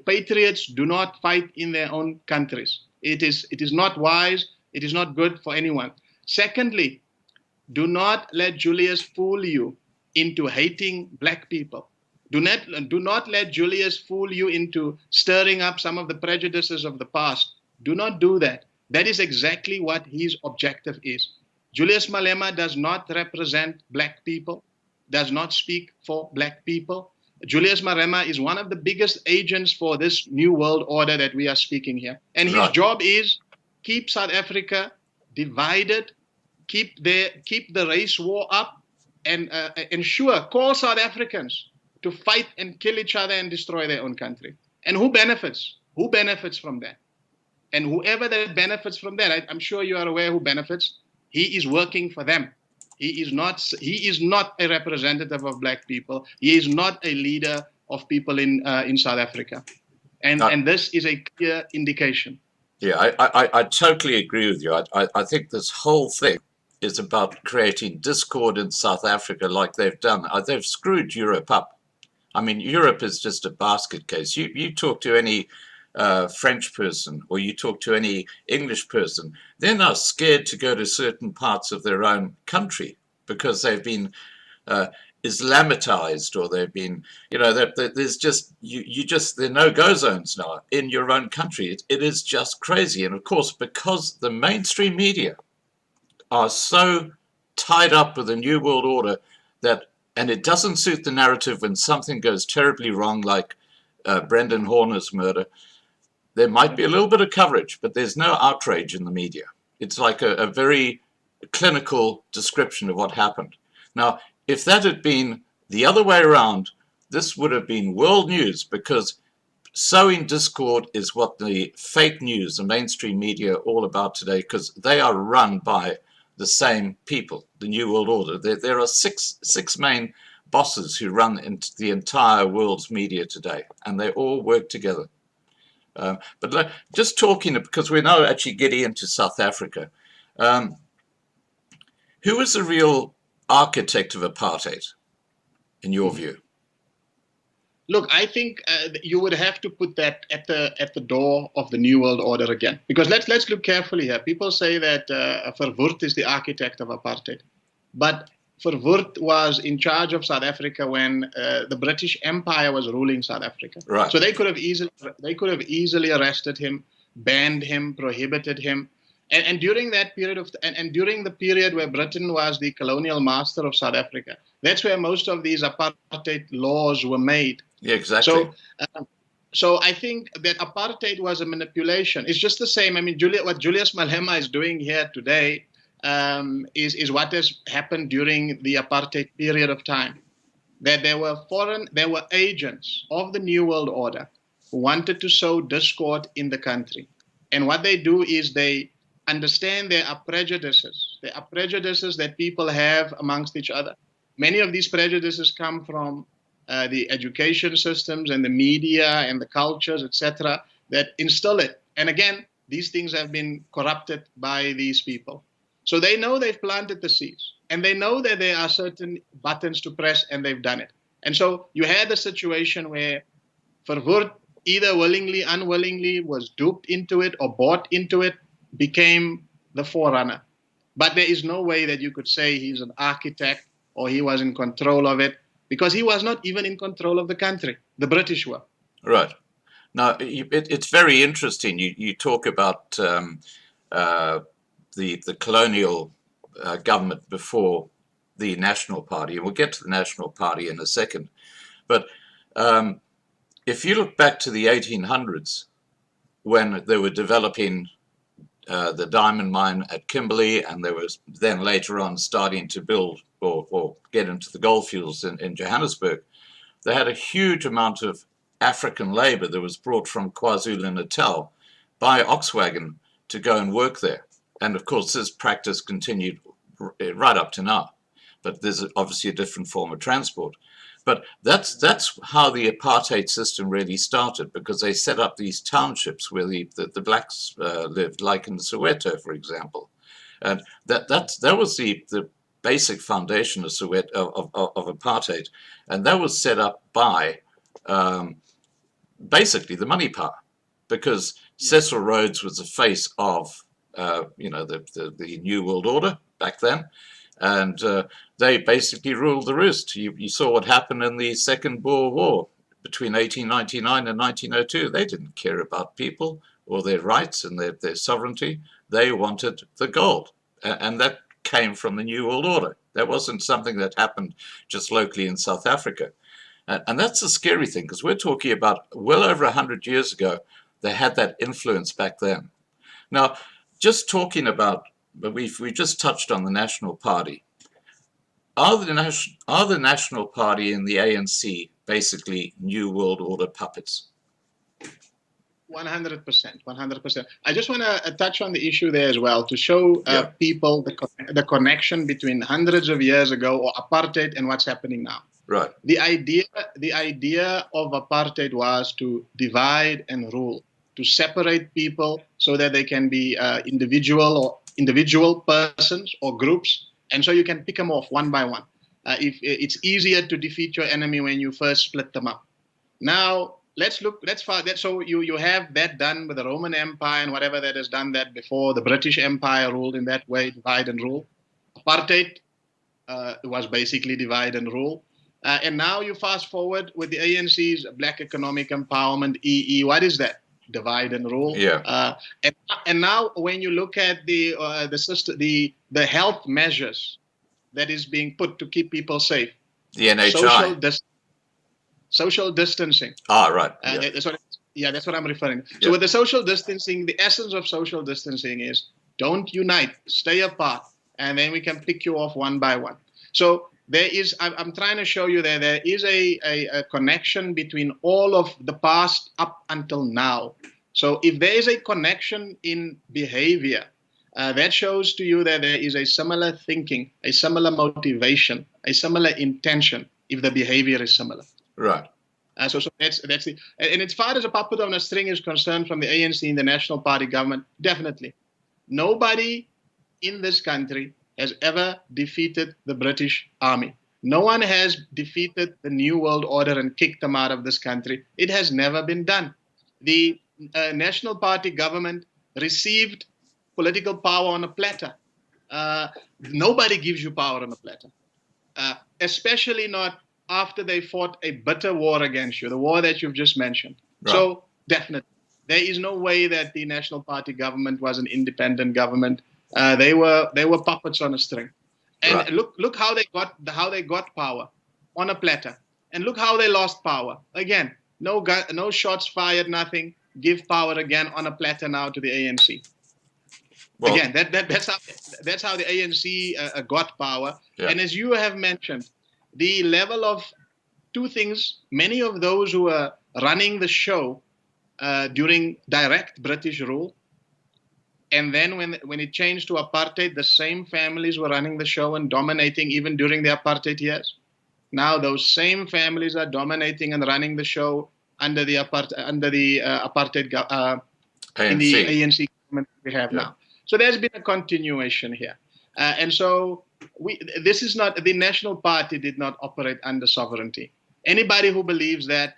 Patriots do not fight in their own countries. It is not wise. It is not good for anyone. Secondly, do not let Julius fool you into hating black people. Do not let Julius fool you into stirring up some of the prejudices of the past. Do not do that. That is exactly what his objective is. Julius Malema does not represent black people, does not speak for black people. Julius Malema is one of the biggest agents for this new world order that we are speaking here. And his job is keep South Africa divided, keep the race war up, and call South Africans to fight and kill each other and destroy their own country. And who benefits? Who benefits from that? And whoever that benefits from that, I'm sure you are aware who benefits. He is working for them. He is not a representative of black people. He is not a leader of people in South Africa. And this is a clear indication.
Yeah, I totally agree with you. I think this whole thing is about creating discord in South Africa like they've done. They've screwed Europe up. I mean, Europe is just a basket case. You talk to any French person or you talk to any English person, they're now scared to go to certain parts of their own country because they've been Islamatized, or they've been, there's just, there are no-go zones now in your own country. It is just crazy. And of course, because the mainstream media are so tied up with the New World Order and it doesn't suit the narrative when something goes terribly wrong, like Brendan Horner's murder. There might be a little bit of coverage, but there's no outrage in the media. It's like a very clinical description of what happened. Now, if that had been the other way around, this would have been world news, because sowing discord is what the fake news, the mainstream media are all about today, because they are run by the same people, the New World Order. There are six main bosses who run into the entire world's media today, and they all work together. But just talking, because we're now actually getting into South Africa, who was the real architect of apartheid, in your view?
Look, I think you would have to put that at the door of the New World Order again, because let's look carefully here. People say that Verwoerd is the architect of apartheid, but Verwoerd was in charge of South Africa when the British Empire was ruling South Africa.
Right.
So they could have easily arrested him, banned him, prohibited him. And during that period and during the period where Britain was the colonial master of South Africa, that's where most of these apartheid laws were made.
Yeah, exactly.
So I think that apartheid was a manipulation. It's just the same. I mean, what Julius Malema is doing here today is what has happened during the apartheid period of time. That there were agents of the New World Order who wanted to sow discord in the country. And what they do is they understand there are prejudices. There are prejudices that people have amongst each other. Many of these prejudices come from the education systems and the media and the cultures, etc., that instill it. And again, these things have been corrupted by these people. So they know they've planted the seeds, and they know that there are certain buttons to press, and they've done it. And so you had a situation where Verwoerd, either willingly, unwillingly, was duped into it or bought into it, became the forerunner. But there is no way that you could say he's an architect or he was in control of it, because he was not even in control of the country. The British were.
Right. Now, it's very interesting. You talk about the colonial government before the National Party, and we'll get to the National Party in a second. But if you look back to the 1800s, when they were developing the diamond mine at Kimberley, and they was then later on starting to build or get into the gold fields in Johannesburg, they had a huge amount of African labor that was brought from KwaZulu-Natal by Oxwagon to go and work there. And of course, this practice continued right up to now. But there's obviously a different form of transport. But that's how the apartheid system really started, because they set up these townships where the blacks lived, like in Soweto, for example. And that was the basic foundation of Soweto, of apartheid. And that was set up by basically the money power, because Cecil Rhodes was the face of the New World Order back then. And they basically ruled the roost. You saw what happened in the Second Boer War between 1899 and 1902. They didn't care about people or their rights and their sovereignty. They wanted the gold. And that came from the New World Order. That wasn't something that happened just locally in South Africa. And that's the scary thing, because we're talking about well over 100 years ago, they had that influence back then. Now, just talking about, but we just touched on the National Party. Are the National Party and the ANC basically New World Order puppets?
100%, 100%. I just want to touch on the issue there as well, to show people the connection between hundreds of years ago or apartheid and what's happening now.
Right.
The idea of apartheid was to divide and rule, to separate people so that they can be individual persons or groups, and so you can pick them off one by one. If it's easier to defeat your enemy when you first split them up. Now so you have that done with the Roman Empire and whatever that has done that before. The British Empire ruled in that way, divide and rule. Apartheid was basically divide and rule. And now you fast forward with the ANC's Black Economic Empowerment, EE. What is that? Divide and rule.
Yeah.
And now when you look at the system, the health measures that is being put to keep people safe.
The NHI.
Social distancing.
Ah, right.
That's what I'm referring to. So with the social distancing, the essence of social distancing is don't unite, stay apart, and then we can pick you off one by one. So there is, I'm trying to show you that there is a connection between all of the past up until now. So if there is a connection in behavior, that shows to you that there is a similar thinking, a similar motivation, a similar intention, if the behavior is similar.
Right.
So that's the, and as far as a puppet on a string is concerned from the ANC and the National Party government, definitely. Nobody in this country has ever defeated the British Army. No one has defeated the New World Order and kicked them out of this country. It has never been done. The National Party government received political power on a platter. Nobody gives you power on a platter, especially not after they fought a bitter war against you, the war that you've just mentioned. Right. So definitely, there is no way that the National Party government was an independent government. They were puppets on a string. And right. Look how they got power on a platter, and look how they lost power again. No shots fired, nothing. Give power again on a platter now to the ANC. Well, again, that's how the ANC got power. Yeah. And as you have mentioned, the level of two things. Many of those who were running the show during direct British rule And then when it changed to apartheid, the same families were running the show and dominating even during the apartheid years. Now those same families are dominating and running the show under the apartheid in the ANC government we have now. So there's been a continuation here, and so this is not, the National Party did not operate under sovereignty. Anybody who believes that,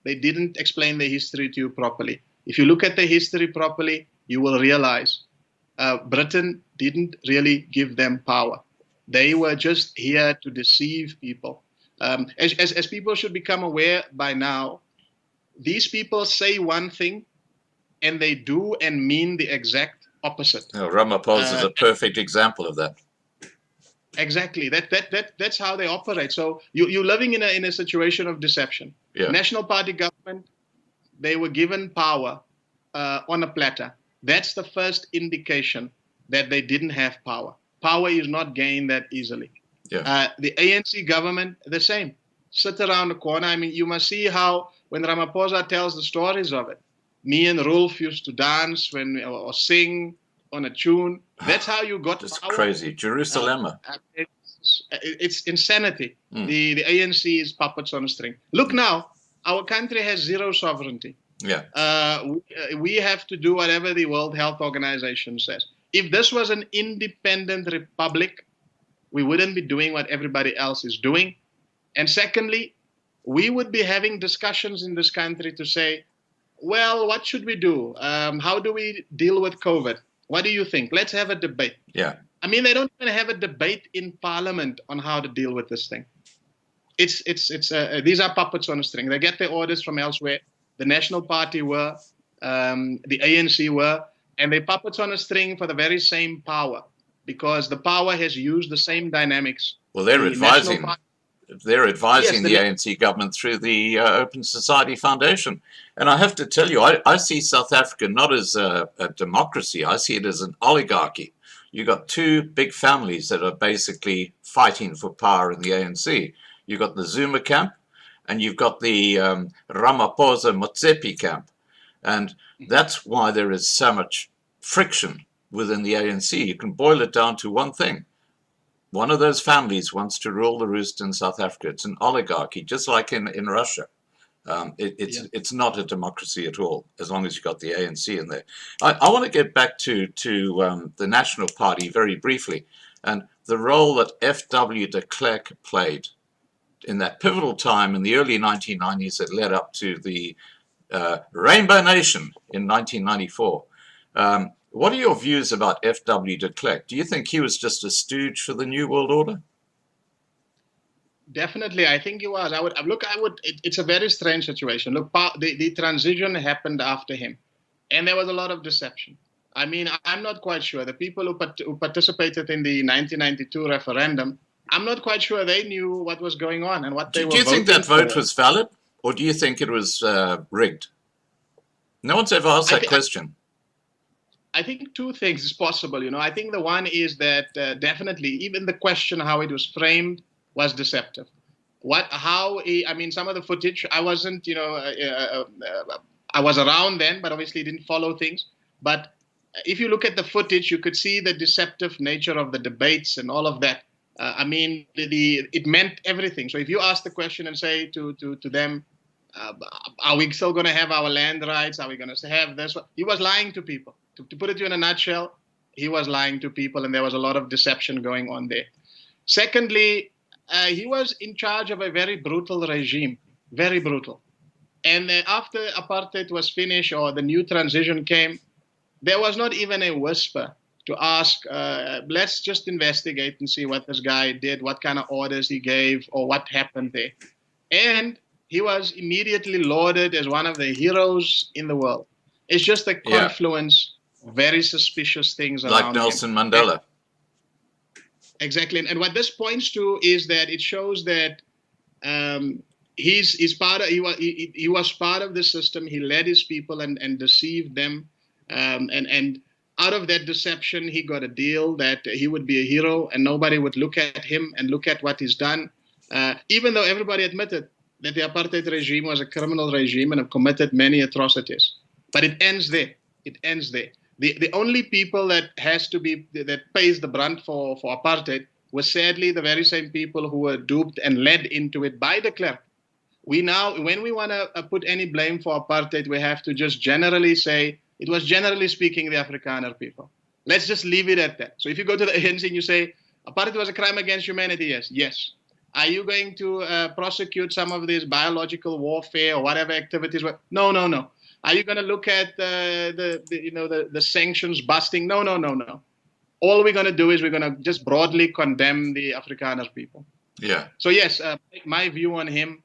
they didn't explain the history to you properly. If you look at the history properly, you will realize Britain didn't really give them power. They were just here to deceive people. As people should become aware by now, these people say one thing and they do and mean the exact opposite.
Ramaphosa is a perfect example of that.
Exactly. That's how they operate. So you're living in a situation of deception.
Yeah.
National Party government, they were given power on a platter. That's the first indication that they didn't have power. Power is not gained that easily.
Yeah.
The ANC government, the same. Sit around the corner. I mean, you must see how when Ramaphosa tells the stories of it, me and Rolf used to dance or sing on a tune. That's how you got
It's
power.
crazy. Jerusalem.
It's insanity. The ANC is puppets on a string. Look now, our country has zero sovereignty.
Yeah.
We have to do whatever the World Health Organization says. If this was an independent republic, we wouldn't be doing what everybody else is doing. And secondly, we would be having discussions in this country to say, well, what should we do? How do we deal with COVID? What do you think? Let's have a debate.
Yeah.
I mean, they don't even have a debate in Parliament on how to deal with this thing. These are puppets on a string. They get their orders from elsewhere. The National Party were, the ANC were, and they puppets on a string for the very same power, because the power has used the same dynamics.
Well, they're advising. They're advising
Yes,
the ANC government through the Open Society Foundation. And I have to tell you, I see South Africa not as a democracy. I see it as an oligarchy. You've got two big families that are basically fighting for power in the ANC. You've got the Zuma camp, and you've got the Ramaphosa Motsepe camp. And that's why there is so much friction within the ANC. You can boil it down to one thing. One of those families wants to rule the roost in South Africa. It's an oligarchy, just like in Russia. It's not a democracy at all, as long as you've got the ANC in there. I want to get back to the National Party very briefly, and the role that F.W. de Klerk played in that pivotal time in the early 1990s that led up to the Rainbow Nation in 1994. What are your views about F.W. de Klerk? Do you think he was just a stooge for the New World Order?
Definitely, I think he was. It's a very strange situation. Look, the transition happened after him, and there was a lot of deception. I mean, I'm not quite sure. The people who participated in the 1992 referendum, I'm not quite sure they knew what was going on and what they were voting for.
Do you think that vote was valid, or do you think it was rigged? No one's ever asked that question.
I think two things is possible. I think the one is that definitely even the question how it was framed was deceptive. I mean, some of the footage, I wasn't, I was around then, but obviously didn't follow things. But if you look at the footage, you could see the deceptive nature of the debates and all of that. I mean, it meant everything. So if you ask the question and say to them, are we still going to have our land rights? Are we going to have this? He was lying to people. To put it in a nutshell, he was lying to people, and there was a lot of deception going on there. Secondly, he was in charge of a very brutal regime, very brutal. And after apartheid was finished or the new transition came, there was not even a whisper to ask, let's just investigate and see what this guy did, what kind of orders he gave, or what happened there. And he was immediately lauded as one of the heroes in the world. It's just a confluence of very suspicious things around
like Nelson Mandela.
Exactly. And what this points to is that it shows that he was part of the system. He led his people and deceived them. And out of that deception, he got a deal that he would be a hero and nobody would look at him and look at what he's done, even though everybody admitted that the apartheid regime was a criminal regime and have committed many atrocities. But it ends there. It ends there. The only people that pays the brunt for apartheid were sadly the very same people who were duped and led into it by de Klerk. We now, when we want to put any blame for apartheid, we have to just generally say it was generally speaking the Afrikaner people. Let's just leave it at that. So if you go to the ANC and you say apartheid was a crime against humanity, yes. Are you going to prosecute some of these biological warfare or whatever activities? No. Are you going to look at the sanctions busting? No. All we're going to do is we're going to just broadly condemn the Afrikaner people.
Yeah.
So yes, my view on him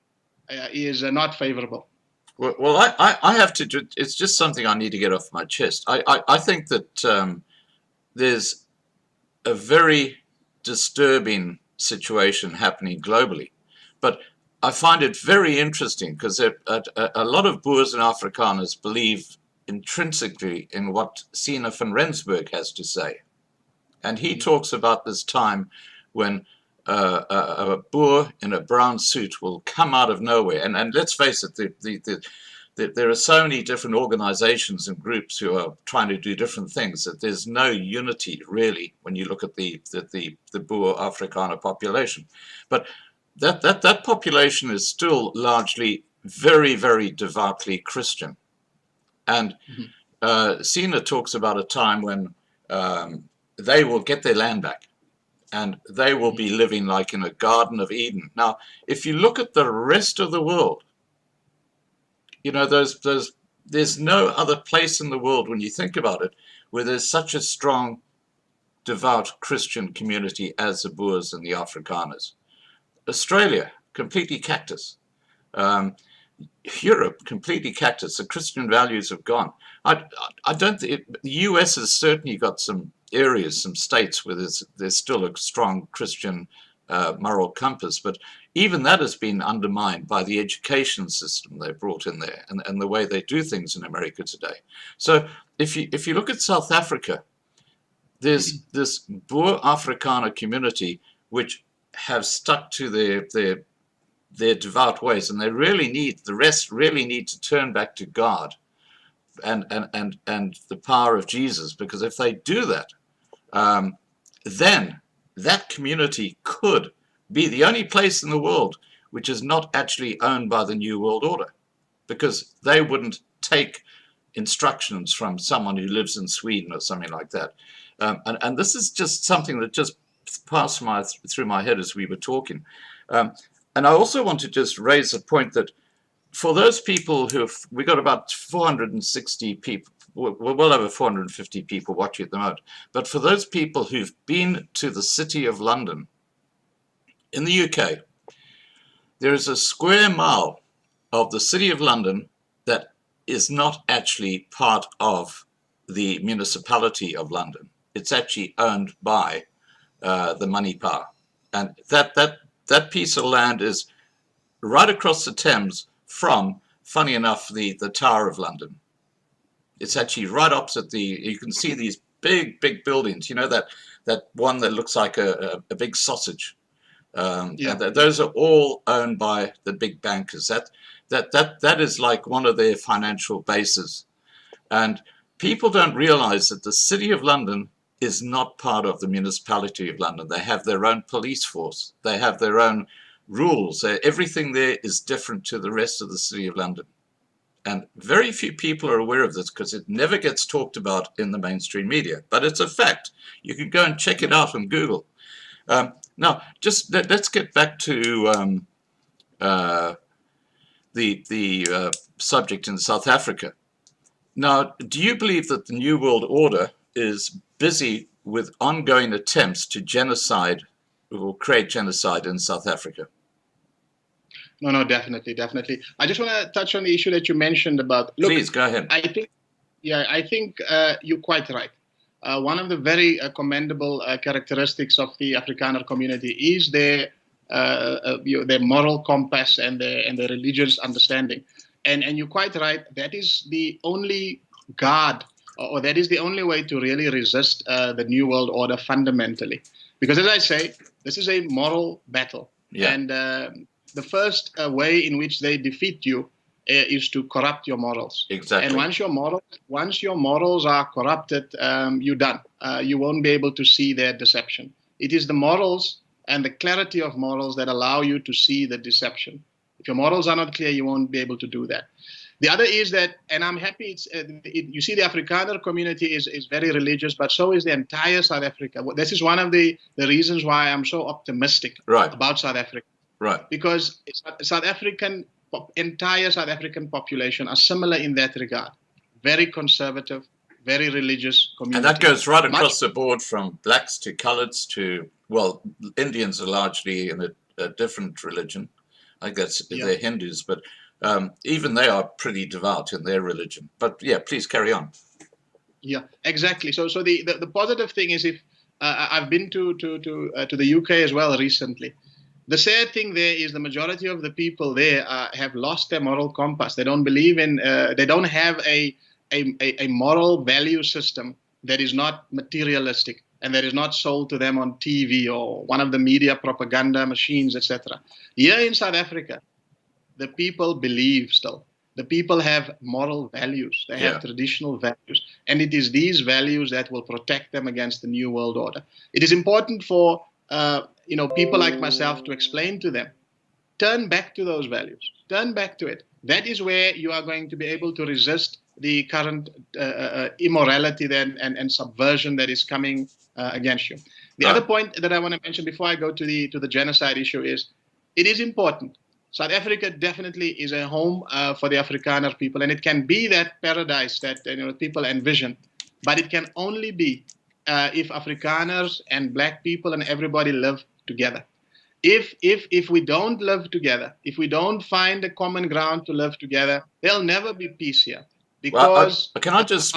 is not favorable.
Well, I have to. It's just something I need to get off my chest. I think that there's a very disturbing situation happening globally, but I find it very interesting because a lot of Boers and Afrikaners believe intrinsically in what Sina van Rensburg has to say. And he talks about this time when a Boer in a brown suit will come out of nowhere. And let's face it, there are so many different organizations and groups who are trying to do different things that there's no unity really when you look at the Boer Afrikaner population. But that population is still largely very, very devoutly Christian. And Sina talks about a time when they will get their land back and they will be living like in a Garden of Eden. Now, if you look at the rest of the world, you know, there's no other place in the world, when you think about it, where there's such a strong, devout Christian community as the Boers and the Afrikaners. Australia, completely cactus. Europe, completely cactus. The Christian values have gone. I don't think the US has certainly got some areas, some states where there's still a strong Christian moral compass, but even that has been undermined by the education system they brought in there and the way they do things in America today. So if you look at South Africa, there's this Boer Afrikaner community which have stuck to their devout ways, and the rest really need to turn back to God and the power of Jesus, because if they do that, then that community could be the only place in the world which is not actually owned by the New World Order, because they wouldn't take instructions from someone who lives in Sweden or something like that. And this is just something that just passed through my head as we were talking. And I also want to just raise a point that for those people we got about 460 people, well over 450 people watching at the moment, but for those people who've been to the City of London, in the UK, there is a square mile of the City of London that is not actually part of the municipality of London. It's actually owned by the money power. And that piece of land is right across the Thames from, funny enough, the Tower of London. It's actually right opposite you can see these big buildings, you know, that one that looks like a big sausage. Those are all owned by the big bankers. That is like one of their financial bases. And people don't realize that the City of London is not part of the municipality of London. They have their own police force. They have their own rules. Everything there is different to the rest of the City of London. And very few people are aware of this because it never gets talked about in the mainstream media. But it's a fact. You can go and check it out on Google. Now, just let's get back to the subject in South Africa. Now, do you believe that the New World Order is busy with ongoing attempts to genocide or create genocide in South Africa?
No, definitely. I just want to touch on the issue that you mentioned about. Look,
please go ahead.
I think you're quite right. One of the very commendable characteristics of the Afrikaner community is their moral compass and their religious understanding. And you're quite right. That is the only guard, or that is the only way to really resist the New World Order fundamentally. Because as I say, this is a moral battle. Yeah. And the first way in which they defeat you is to corrupt your morals.
Exactly.
And once your morals are corrupted, you're done. You won't be able to see their deception. It is the morals and the clarity of morals that allow you to see the deception. If your morals are not clear, you won't be able to do that. The other is that, and I'm happy, you see the Afrikaner community is very religious, but so is the entire South Africa. This is one of the reasons why I'm so optimistic about South Africa.
Right.
Because entire South African population are similar in that regard. Very conservative, very religious community.
And that goes right across the board, from blacks to coloureds to, well, Indians are largely in a different religion. I guess they're Hindus, but even they are pretty devout in their religion. But yeah, please carry on.
Yeah, exactly. So the positive thing is, if I've been to the UK as well recently. The sad thing there is the majority of the people there have lost their moral compass. They don't believe in, they don't have a moral value system that is not materialistic and that is not sold to them on TV or one of the media propaganda machines, etc. Here in South Africa, the people believe still. The people have moral values. They have traditional values. And it is these values that will protect them against the New World Order. It is important for people like myself to explain to them, turn back to those values, turn back to it. That is where you are going to be able to resist the current immorality then and subversion that is coming against you. The other point that I want to mention before I go to the genocide issue is, it is important. South Africa definitely is a home for the Afrikaner people, and it can be that paradise that people envision, but it can only be if Afrikaners and black people and everybody live together. If we don't live together, if we don't find a common ground to live together, there'll never be peace here. Because
can I just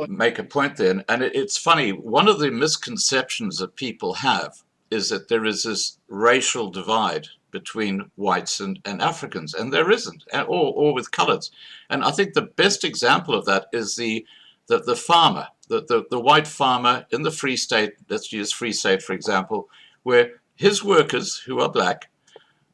make a point there? And it's funny. One of the misconceptions that people have is that there is this racial divide between whites and Africans, and there isn't, or with coloureds. And I think the best example of that is the farmer, the white farmer in the Free State. Let's use Free State, for example, where his workers, who are black,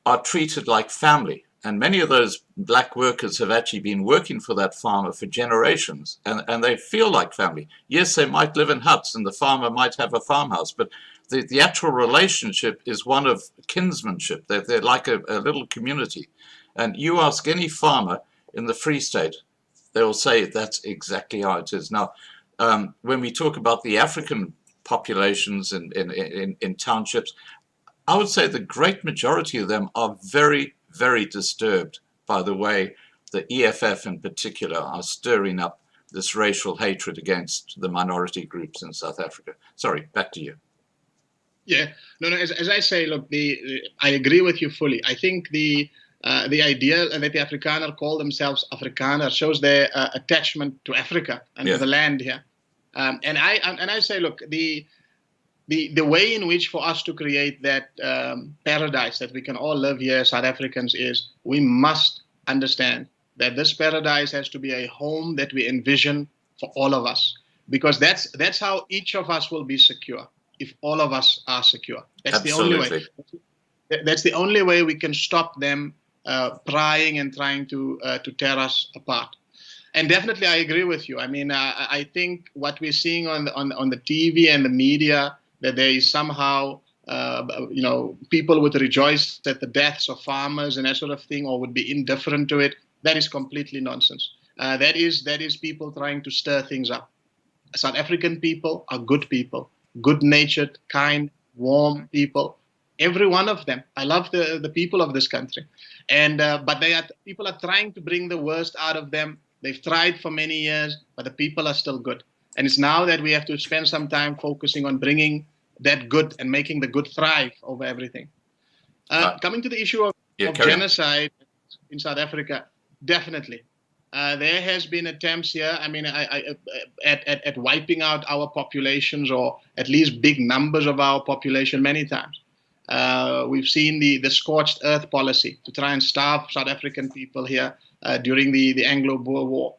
are treated like family. And many of those black workers have actually been working for that farmer for generations, and they feel like family. Yes, they might live in huts, and the farmer might have a farmhouse, but the actual relationship is one of kinsmanship. They're like a little community. And you ask any farmer in the Free State, they will say that's exactly how it is. Now, when we talk about the African populations in townships, I would say the great majority of them are very, very disturbed by the way the EFF in particular are stirring up this racial hatred against the minority groups in South Africa. Sorry, back to you.
Yeah, no. As I say, look, I agree with you fully. I think the idea that the Afrikaner call themselves Afrikaner shows their attachment to Africa and to the land here. And I say, look, the way in which for us to create that paradise that we can all live here as South Africans is, we must understand that this paradise has to be a home that we envision for all of us, because that's how each of us will be secure. If all of us are secure, that's
Absolutely.
The only way. That's the only way we can stop them prying and trying to tear us apart. And definitely, I agree with you. I mean, I think what we're seeing on the TV and the media, that there is somehow, people would rejoice at the deaths of farmers and that sort of thing, or would be indifferent to it. That is completely nonsense. That is people trying to stir things up. South African people are good people. Good-natured, kind, warm people, every one of them. I love the people of this country, but people are trying to bring the worst out of them. They've tried for many years, but the people are still good. And it's now that we have to spend some time focusing on bringing that good and making the good thrive over everything. Coming to the issue of genocide in South Africa, definitely. There has been attempts here, I mean, at wiping out our populations, or at least big numbers of our population many times. We've seen the scorched earth policy to try and starve South African people here during the Anglo-Boer War.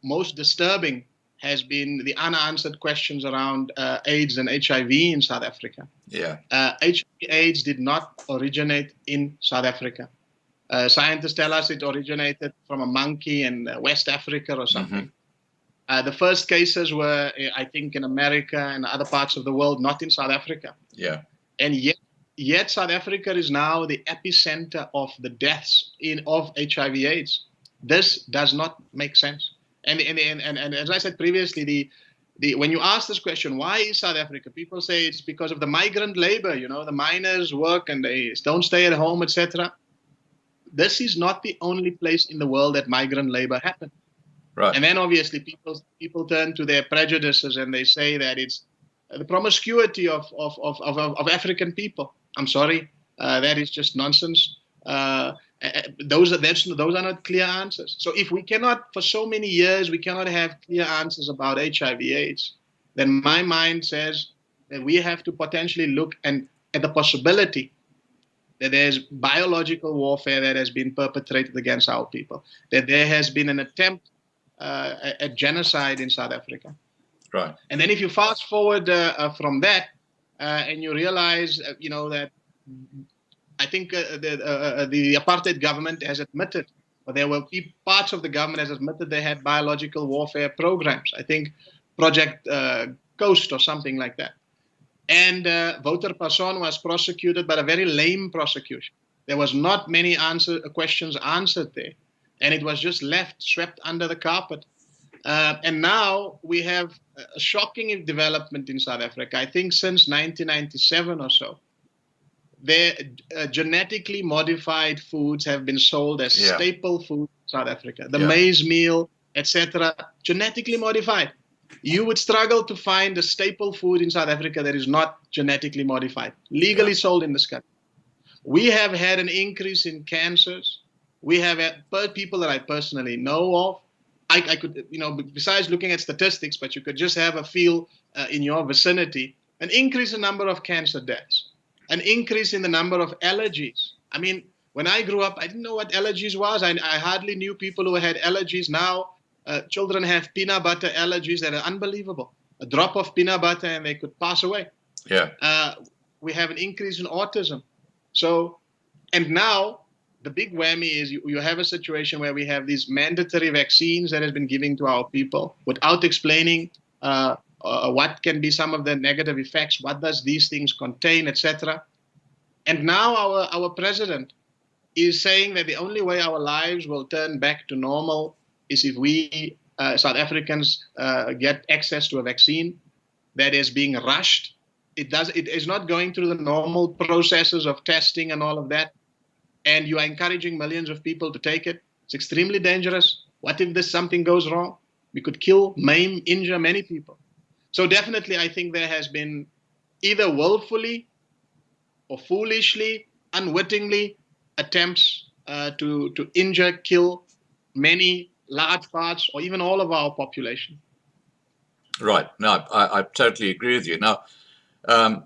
Most disturbing has been the unanswered questions around AIDS and HIV in South Africa.
Yeah.
HIV/AIDS did not originate in South Africa. Scientists tell us it originated from a monkey in West Africa or something. The first cases were, I think, in America and other parts of the world, not in South Africa.
Yeah.
And yet South Africa is now the epicenter of the deaths of HIV/AIDS. This does not make sense. And as I said previously, when you ask this question, why is South Africa? People say it's because of the migrant labor. The miners work and they don't stay at home, etc. This is not the only place in the world that migrant labor happens.
Right.
And then obviously people turn to their prejudices and they say that it's the promiscuity of African people. I'm sorry, that is just nonsense. Those are not clear answers. So if we cannot, for so many years, we cannot have clear answers about HIV/AIDS, then my mind says that we have to potentially look at the possibility that there's biological warfare that has been perpetrated against our people, that there has been an attempt at genocide in South Africa.
Right.
And then if you fast forward from that and you realize, that I think the apartheid government has admitted, or there were parts of the government has admitted they had biological warfare programs. I think Project Coast or something like that. And Wouter Passon was prosecuted, but a very lame prosecution. There was not many questions answered there. And it was just swept under the carpet. And now we have a shocking development in South Africa. I think since 1997 or so, their genetically modified foods have been sold as staple food in South Africa. The maize meal, etc., genetically modified. You would struggle to find a staple food in South Africa that is not genetically modified, legally sold in this country. We have had an increase in cancers. We have had people that I personally know of. I could, besides looking at statistics, but you could just have a feel in your vicinity, an increase in number of cancer deaths, an increase in the number of allergies. I mean, when I grew up, I didn't know what allergies was. I hardly knew people who had allergies. Now, children have peanut butter allergies that are unbelievable. A drop of peanut butter and they could pass away.
Yeah.
We have an increase in autism. So, and now the big whammy is you have a situation where we have these mandatory vaccines that has been given to our people without explaining what can be some of the negative effects, what does these things contain, etc. And now our president is saying that the only way our lives will turn back to normal is if we South Africans get access to a vaccine that is being rushed. It is not going through the normal processes of testing and all of that. And you are encouraging millions of people to take it. It's extremely dangerous. What if something goes wrong? We could kill, maim, injure many people. So definitely, I think there has been either willfully or foolishly, unwittingly, attempts to injure, kill many large parts or even all of our population.
Right. No, I totally agree with you. Now, I'm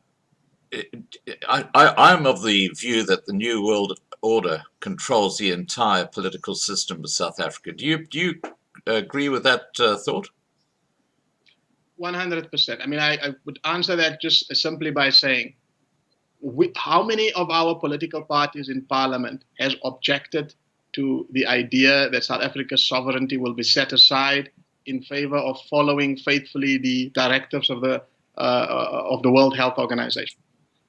of the view that the New World Order controls the entire political system of South Africa. Do you agree with that thought?
100%. I mean, I would answer that just simply by saying, how many of our political parties in Parliament has objected to the idea that South Africa's sovereignty will be set aside in favor of following faithfully the directives of the World Health Organization?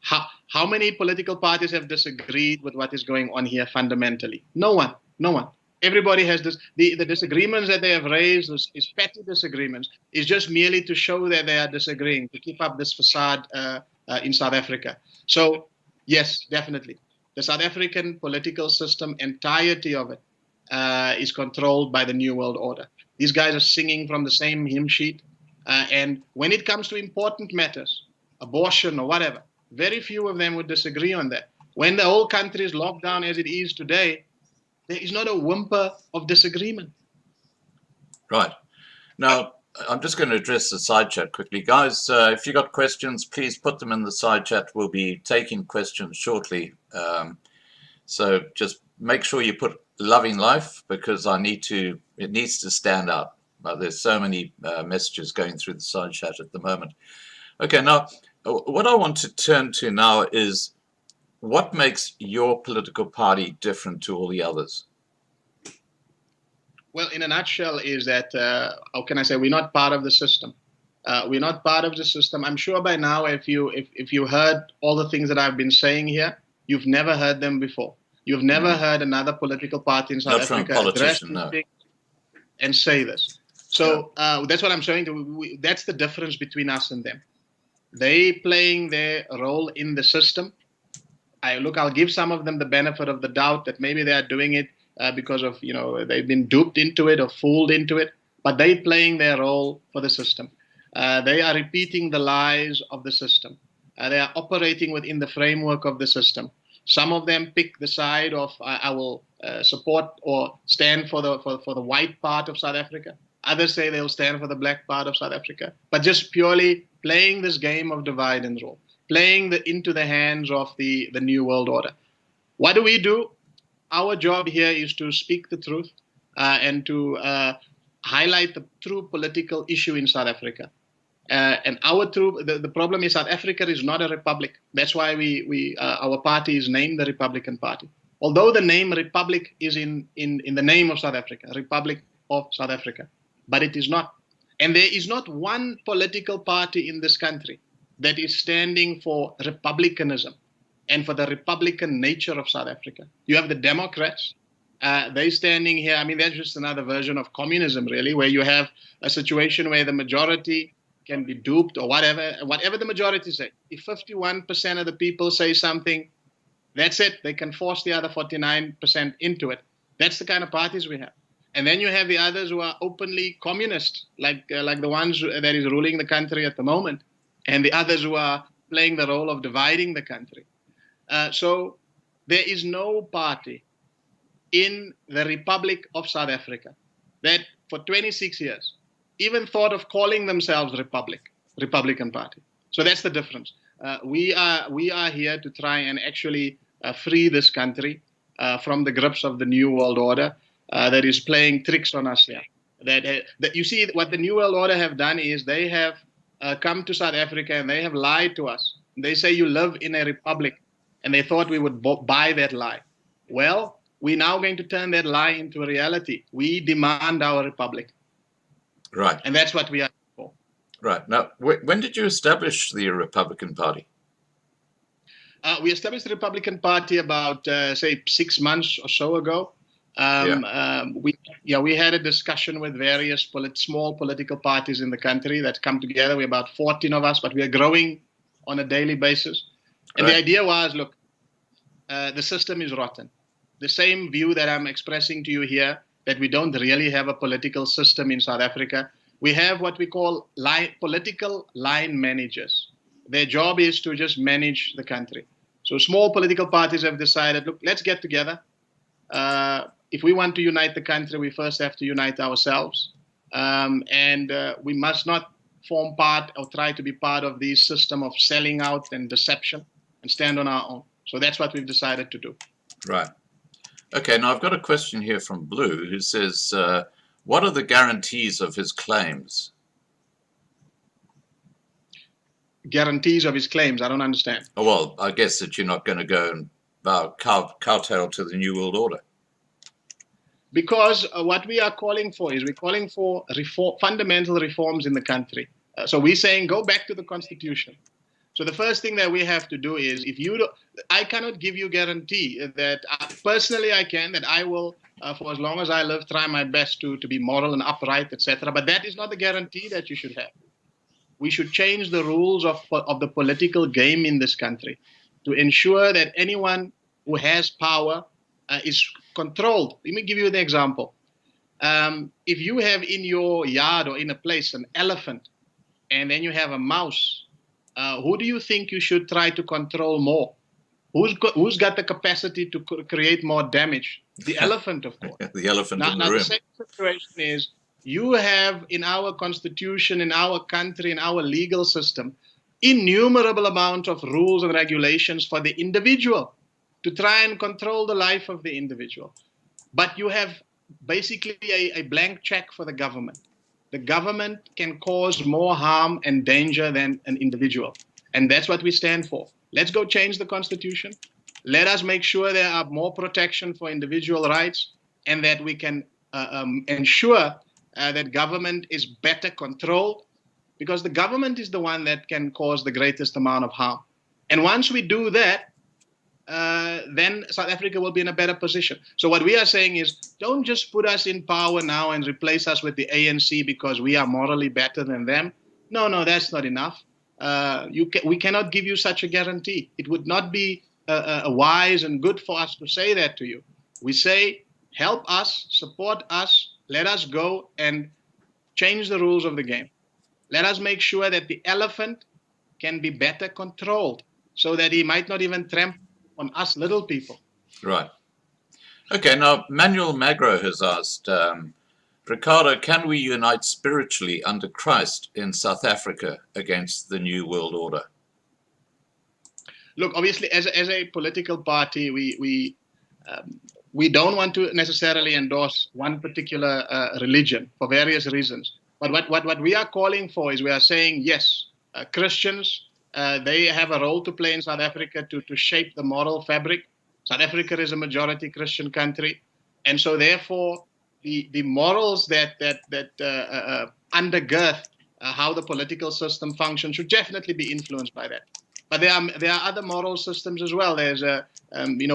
How many political parties have disagreed with what is going on here fundamentally? No one. Everybody has this. The disagreements that they have raised is petty disagreements. Is just merely to show that they are disagreeing, to keep up this facade in South Africa. So, yes, definitely. The South African political system, entirety of it, is controlled by the New World Order. These guys are singing from the same hymn sheet. And when it comes to important matters, abortion or whatever, very few of them would disagree on that. When the whole country is locked down as it is today, there is not a whimper of disagreement.
Right. Now, I'm just going to address the side chat quickly. Guys, if you've got questions, please put them in the side chat. We'll be taking questions shortly. So just make sure you put loving life, because it needs to stand out. There's so many messages going through the side chat at the moment. Okay, now what I want to turn to now is what makes your political party different to all the others?
Well, in a nutshell, is that how can I say, we're not part of the system. We're not part of the system. I'm sure by now, if you heard all the things that I've been saying here, you've never heard them before. You've never heard another political party in South
Not from a
Africa address
politician, no.
and say this. So that's what I'm showing. That's the difference between us and them. They playing their role in the system. I'll give some of them the benefit of the doubt that maybe they are doing it because of, they've been duped into it or fooled into it, but they playing their role for the system. They are repeating the lies of the system. They are operating within the framework of the system. Some of them pick the side of I will support or stand for the white part of South Africa. Others say they'll stand for the black part of South Africa, but just purely playing this game of divide and rule, playing into the hands of the New World Order. What do? Our job here is to speak the truth and to highlight the true political issue in South Africa. And the problem is South Africa is not a republic. That's why our party is named the Republican Party. Although the name Republic is in the name of South Africa, Republic of South Africa, but it is not. And there is not one political party in this country that is standing for republicanism and for the republican nature of South Africa. You have the Democrats. They're standing here. I mean, that's just another version of communism, really, where you have a situation where the majority can be duped or whatever the majority say. If 51% of the people say something, that's it. They can force the other 49% into it. That's the kind of parties we have. And then you have the others who are openly communist, like the ones that is ruling the country at the moment, and the others who are playing the role of dividing the country. So there is no party in the Republic of South Africa that for 26 years even thought of calling themselves Republican Party. So that's the difference. We are here to try and actually free this country from the grips of the New World Order that is playing tricks on us here. That you see, what the New World Order have done is they have come to South Africa and they have lied to us. They say you live in a republic, and they thought we would buy that lie. Well, we're now going to turn that lie into a reality. We demand our republic.
Right.
And that's what we are for.
Right. Now, when did you establish the Republican Party?
We established the Republican Party about, say, 6 months or so ago. We had a discussion with various small political parties in the country that come together. We're about 14 of us, but we are growing on a daily basis. And the idea was, look, the system is rotten. The same view that I'm expressing to you here, that we don't really have a political system in South Africa. We have what we call political line managers. Their job is to just manage the country. So small political parties have decided, look, let's get together. If we want to unite the country, we first have to unite ourselves. And we must not form part or try to be part of the system of selling out and deception, and stand on our own. So that's what we've decided to do.
Right. Okay, now I've got a question here from Blue who says, what are the guarantees of his claims?
Guarantees of his claims? I don't understand.
Oh, well, I guess that you're not going to go and bow kowtow to the New World Order.
Because what we are calling for is we're calling for fundamental reforms in the country. So we're saying go back to the Constitution. So the first thing that we have to do is, I cannot give you guarantee that personally I can, that I will, for as long as I live, try my best to be moral and upright, etc. But that is not the guarantee that you should have. We should change the rules of the political game in this country to ensure that anyone who has power is controlled. Let me give you an example. If you have in your yard or in a place an elephant, and then you have a mouse, who do you think you should try to control more? Who's got the capacity to create more damage? The elephant, of course.
The elephant in the room.
Now, the same situation is, you have in our constitution, in our country, in our legal system, innumerable amount of rules and regulations for the individual to try and control the life of the individual. But you have basically a blank check for the government. the government can cause more harm and danger than an individual. And that's what we stand for. Let's go change the constitution. Let us make sure there are more protection for individual rights, and that we can ensure that government is better controlled, because the government is the one that can cause the greatest amount of harm. And once we do that, then South Africa will be in a better position. So what we are saying is, don't just put us in power now and replace us with the ANC because we are morally better than them. No, that's not enough. We cannot give you such a guarantee. It would not be wise and good for us to say that to you. We say, help us, support us, let us go and change the rules of the game. Let us make sure that the elephant can be better controlled so that he might not even trample on us little people.
Right. Okay, now Manuel Magro has asked, Ricardo, can we unite spiritually under Christ in South Africa against the New World Order?
Look, obviously, as a political party, we don't want to necessarily endorse one particular religion for various reasons. But what we are calling for is, we are saying, yes, Christians, they have a role to play in South Africa to shape the moral fabric. South Africa is a majority Christian country. And so therefore, the morals that undergird how the political system functions should definitely be influenced by that. But there are other moral systems as well. There's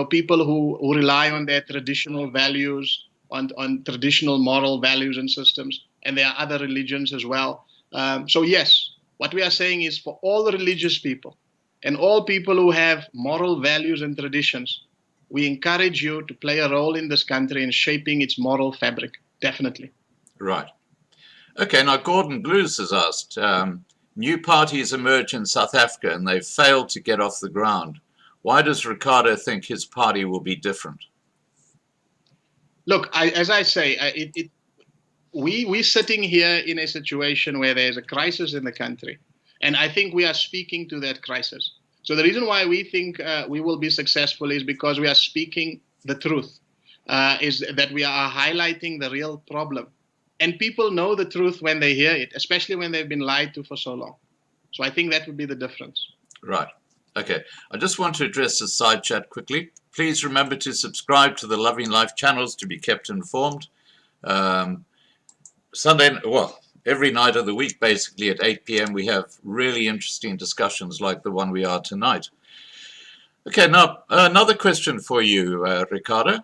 people who rely on their traditional values, on traditional moral values and systems, and there are other religions as well. So yes, what we are saying is, for all the religious people and all people who have moral values and traditions, we encourage you to play a role in this country in shaping its moral fabric. Definitely.
Right. Okay, now Gordon Blues has asked, new parties emerge in South Africa and they've failed to get off the ground. Why does Ricardo think his party will be different?
Look, as I say, we're sitting here in a situation where there's a crisis in the country. And I think we are speaking to that crisis. So the reason why we think we will be successful is because we are speaking the truth, is that we are highlighting the real problem. And people know the truth when they hear it, especially when they've been lied to for so long. So I think that would be the difference.
Right. Okay. I just want to address the side chat quickly. Please remember to subscribe to the Loving Life channels to be kept informed. Every night of the week, basically at 8 p.m, we have really interesting discussions like the one we are tonight. Okay, now another question for you, Ricardo.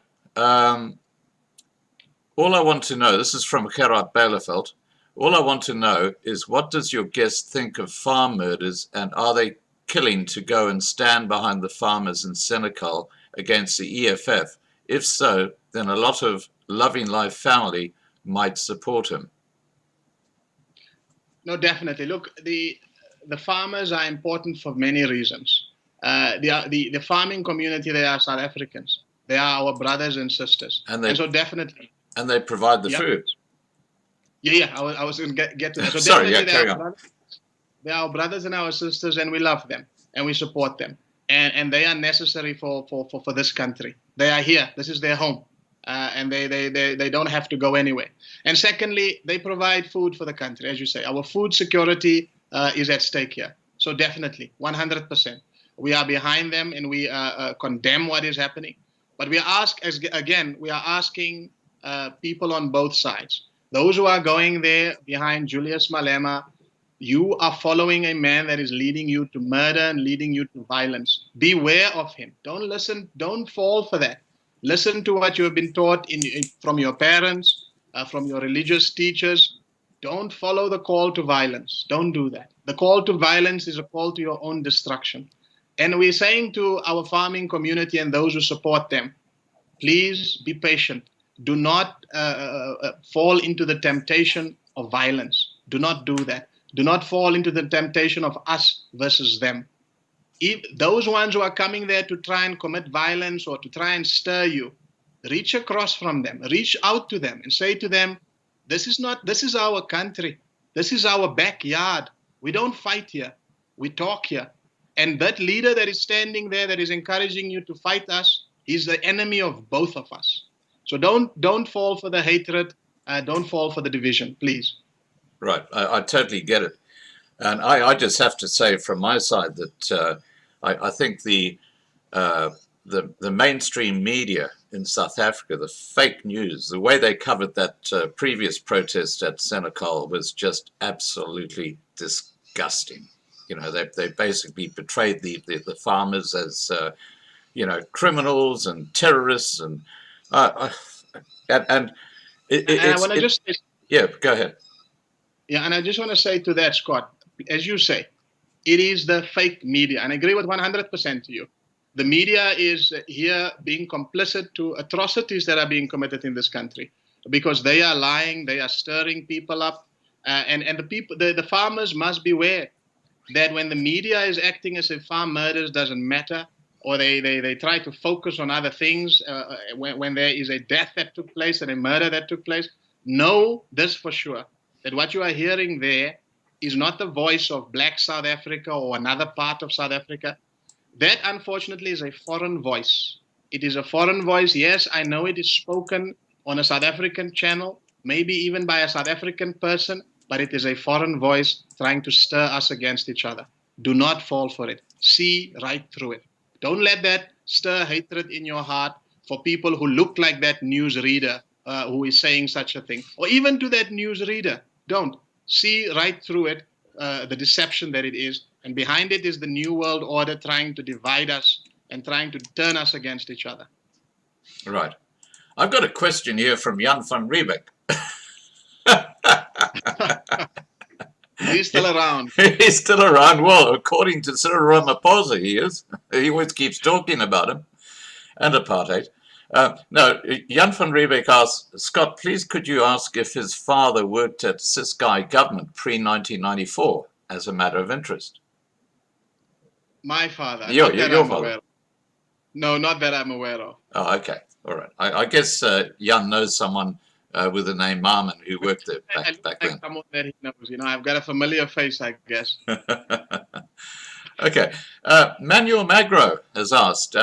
All I want to know, this is from Gerard Bielefeld, all I want to know is, what does your guest think of farm murders, and are they killing to go and stand behind the farmers in Senegal against the EFF? If so, then a lot of Loving Life family might support him.
No, definitely. Look, the farmers are important for many reasons. The farming community, they are South Africans. They are our brothers and sisters. And so definitely.
And they provide the food.
Yeah. I was going to get to that. So
sorry, carry on.
They are our brothers and our sisters, and we love them and we support them. And they are necessary for this country. They are here. This is their home. And they don't have to go anywhere. And secondly, they provide food for the country. As you say, our food security is at stake here. So definitely, 100%. We are behind them, and we condemn what is happening. But we are asking people on both sides. Those who are going there behind Julius Malema, you are following a man that is leading you to murder and leading you to violence. Beware of him. Don't listen. Don't fall for that. Listen to what you have been taught from your parents, from your religious teachers. Don't follow the call to violence. Don't do that. The call to violence is a call to your own destruction. And we're saying to our farming community and those who support them, please be patient. Do not fall into the temptation of violence. Do not do that. Do not fall into the temptation of us versus them. If those ones who are coming there to try and commit violence or to try and stir you, reach across from them, reach out to them and say to them, this is our country. This is our backyard. We don't fight here. We talk here. And that leader that is standing there, that is encouraging you to fight us, he's the enemy of both of us. So don't fall for the hatred. Don't fall for the division, please.
Right. I totally get it. And I just have to say from my side that I think the mainstream media in South Africa, the fake news, the way they covered that previous protest at Senekal was just absolutely disgusting. You know, they basically portrayed the farmers as criminals and terrorists, and
I want to just say,
yeah. Go ahead.
yeah, and I just want to say to that, Scott, as you say, it is the fake media, and I agree with 100% to you. The media is here being complicit to atrocities that are being committed in this country because they are lying, they are stirring people up, and the farmers must beware that when the media is acting as if farm murders doesn't matter, or they try to focus on other things when there is a death that took place and a murder that took place, know this for sure, that what you are hearing there is not the voice of Black South Africa or another part of South Africa. That, unfortunately, is a foreign voice. It is a foreign voice. Yes, I know it is spoken on a South African channel, maybe even by a South African person, but it is a foreign voice trying to stir us against each other. Do not fall for it. See right through it. Don't let that stir hatred in your heart for people who look like that news reader who is saying such a thing, or even to that news reader. Don't. See right through it, the deception that it is. And behind it is the New World Order trying to divide us and trying to turn us against each other.
Right. I've got a question here from Jan van Riebeck.
He's still around.
He's still around. Well, according to Cyril Ramaphosa, he is. He always keeps talking about him and apartheid. No, Jan van Riebeck asks, Scott, please could you ask if his father worked at Ciskei Government pre-1994 as a matter of interest?
My father.
Your father?
No, not that I'm aware of.
Oh, okay. All right. I guess Jan knows someone with the name Maarman who worked there back then.
Someone that he knows. You know, I've got a familiar face, I guess.
Okay. Manuel Magro has asked,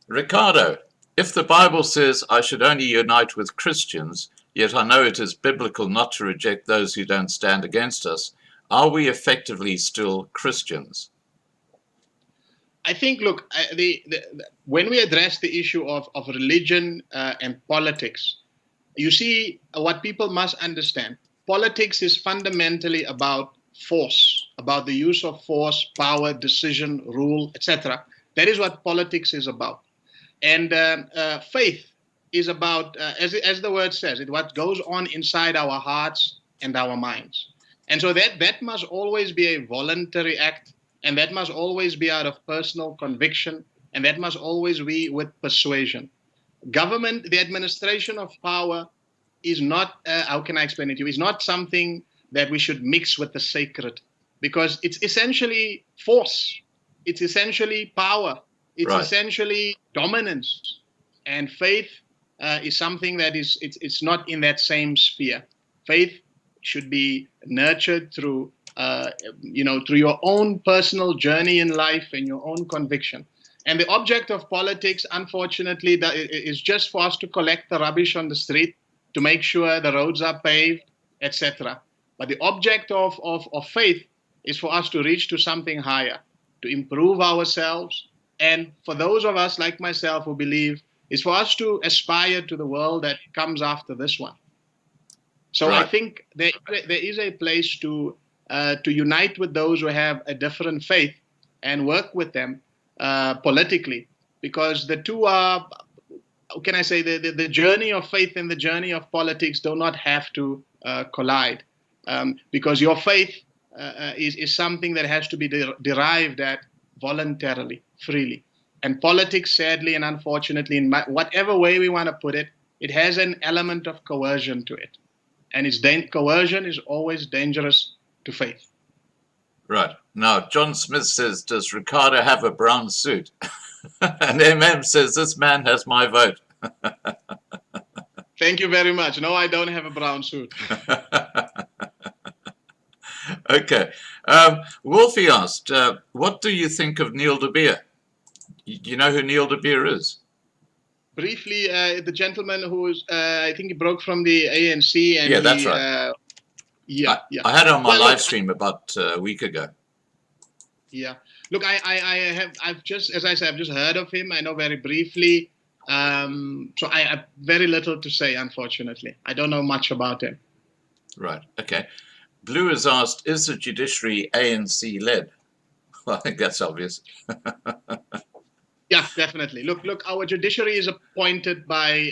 Ricardo, if the Bible says I should only unite with Christians, yet I know it is biblical not to reject those who don't stand against us, are we effectively still Christians?
I think, look, when we address the issue of religion and politics, you see what people must understand. Politics is fundamentally about force, about the use of force, power, decision, rule, etc. That is what politics is about. And faith is about, as the word says, what goes on inside our hearts and our minds. And so that must always be a voluntary act, and that must always be out of personal conviction, and that must always be with persuasion. Government, the administration of power is not, how can I explain it to you, is not something that we should mix with the sacred, because it's essentially force, it's essentially power, it's essentially dominance. And faith is something that it's not in that same sphere. Faith should be nurtured through through your own personal journey in life and your own conviction. And the object of politics, unfortunately, is just for us to collect the rubbish on the street, to make sure the roads are paved, etc. But the object of faith is for us to reach to something higher, to improve ourselves. And for those of us like myself who believe, is for us to aspire to the world that comes after this one. So I think there is a place to unite with those who have a different faith and work with them politically, because the two are, how can I say, the journey of faith and the journey of politics do not have to collide, because your faith is something that has to be derived at voluntarily, freely. And politics, sadly and unfortunately, in whatever way we want to put it, it has an element of coercion to it. And coercion is always dangerous to faith.
Right. Now, John Smith says, does Ricardo have a brown suit? And MM says, this man has my vote.
Thank you very much. No, I don't have a brown suit.
Okay. Wolfie asked, what do you think of Neil de Beer? Do you know who Neil de Beer is?
Briefly, the gentleman who is, I think he broke from the ANC. And
yeah, that's right.
Yeah, yeah.
I had it on my
Well,
live
look,
stream about a week ago.
yeah. Look, I've just, as I said, I've just heard of him. I know very briefly. So I have very little to say, unfortunately. I don't know much about him.
Right. Okay. Blue has asked, is the judiciary ANC led? Well, I think that's obvious.
Yeah, definitely. Look, our judiciary is appointed by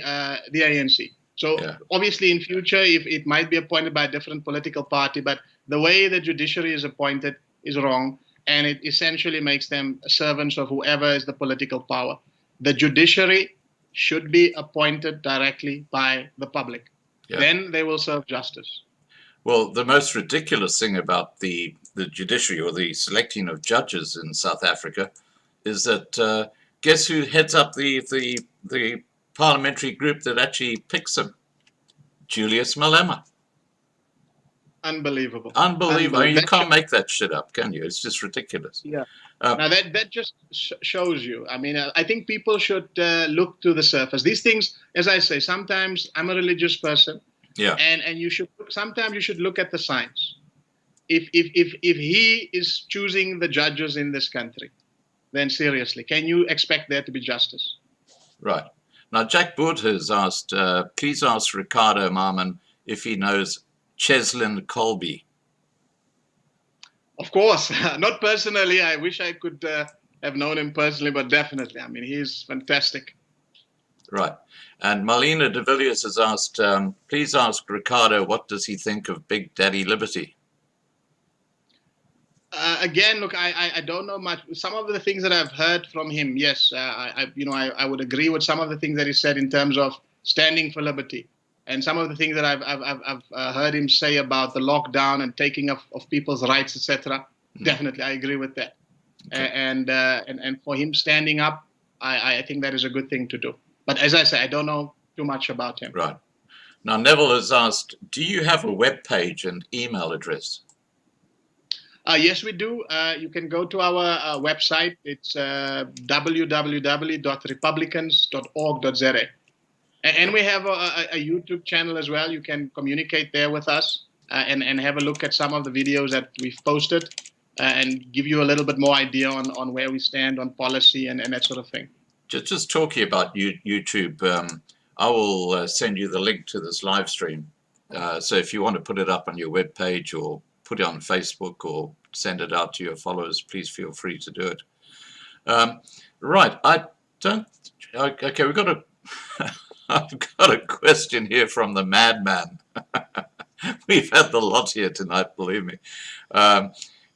the ANC. So
Yeah.
obviously in future, if it might be appointed by a different political party, but the way the judiciary is appointed is wrong, and it essentially makes them servants of whoever is the political power. The judiciary should be appointed directly by the public.
Yeah.
Then they will serve justice.
Well, the most ridiculous thing about the judiciary or the selecting of judges in South Africa is that guess who heads up the parliamentary group that actually picks them? Julius Malema.
Unbelievable.
Unbelievable. I mean, you can't make that shit up, can you? It's just ridiculous.
Yeah. Now that just shows you. I mean, I think people should look to the surface. These things, as I say, sometimes I'm a religious person.
Yeah.
And you should sometimes you should look at the signs. If he is choosing the judges in this country, then seriously, can you expect there to be justice?
Right. Now, Jack Boot has asked, please ask Ricardo Maarman if he knows Cheslin Colby.
Of course, not personally. I wish I could have known him personally, but definitely. I mean, he's fantastic.
Right. And Marlena de Villiers has asked, please ask Ricardo, what does he think of Big Daddy Liberty?
Again, look, I don't know much. Some of the things that I've heard from him, yes, I would agree with some of the things that he said in terms of standing for liberty, and some of the things that I've heard him say about the lockdown and taking of people's rights, etc. Definitely, I agree with that. Okay. And for him standing up, I think that is a good thing to do. But as I say, I don't know too much about him.
Right. Now, Neville has asked, do you have a web page and email address?
Yes, we do. You can go to our website. It's www.republicans.org.za. And we have a YouTube channel as well. You can communicate there with us and have a look at some of the videos that we've posted and give you a little bit more idea on where we stand on policy and that sort of thing.
Just talking about YouTube, I will send you the link to this live stream. So if you want to put it up on your web page or put it on Facebook or send it out to your followers, please feel free to do it. Right, okay, we've got I've got a question here from the madman. We've had the lot here tonight, believe me.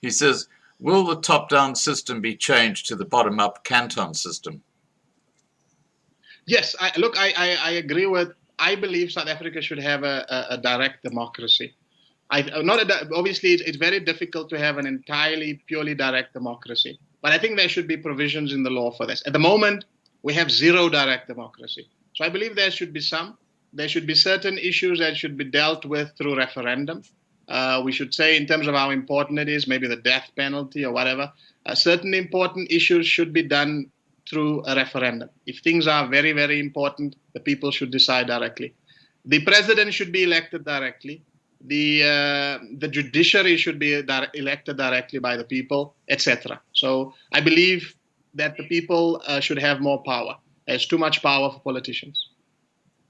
He says, will the top-down system be changed to the bottom-up canton system?
Yes, I agree with. I believe South Africa should have a direct democracy. Obviously, it's very difficult to have an entirely purely direct democracy, but I think there should be provisions in the law for this. At the moment, we have zero direct democracy. So I believe there should be some. There should be certain issues that should be dealt with through referendum. We should say, in terms of how important it is, maybe the death penalty or whatever, certain important issues should be done through a referendum. If things are very, very important, the people should decide directly. The president should be elected directly. The judiciary should be elected directly by the people, etc. So I believe that the people should have more power. There's too much power for politicians.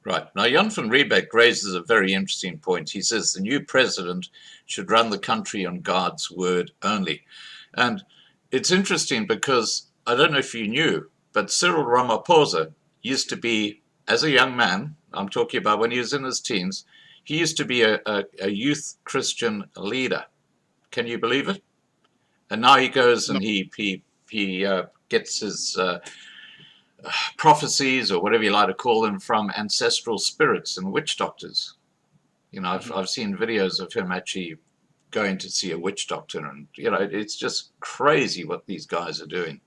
Right. Now, Jan van Riebeck raises a very interesting point. He says the new president should run the country on God's word only. And it's interesting because I don't know if you knew, but Cyril Ramaphosa used to be, as a young man, I'm talking about when he was in his teens, he used to be a youth Christian leader. Can you believe it? And now he goes and he gets his prophecies, or whatever you like to call them, from ancestral spirits and witch doctors. You know, I've seen videos of him actually going to see a witch doctor, and you know, it's just crazy what these guys are doing.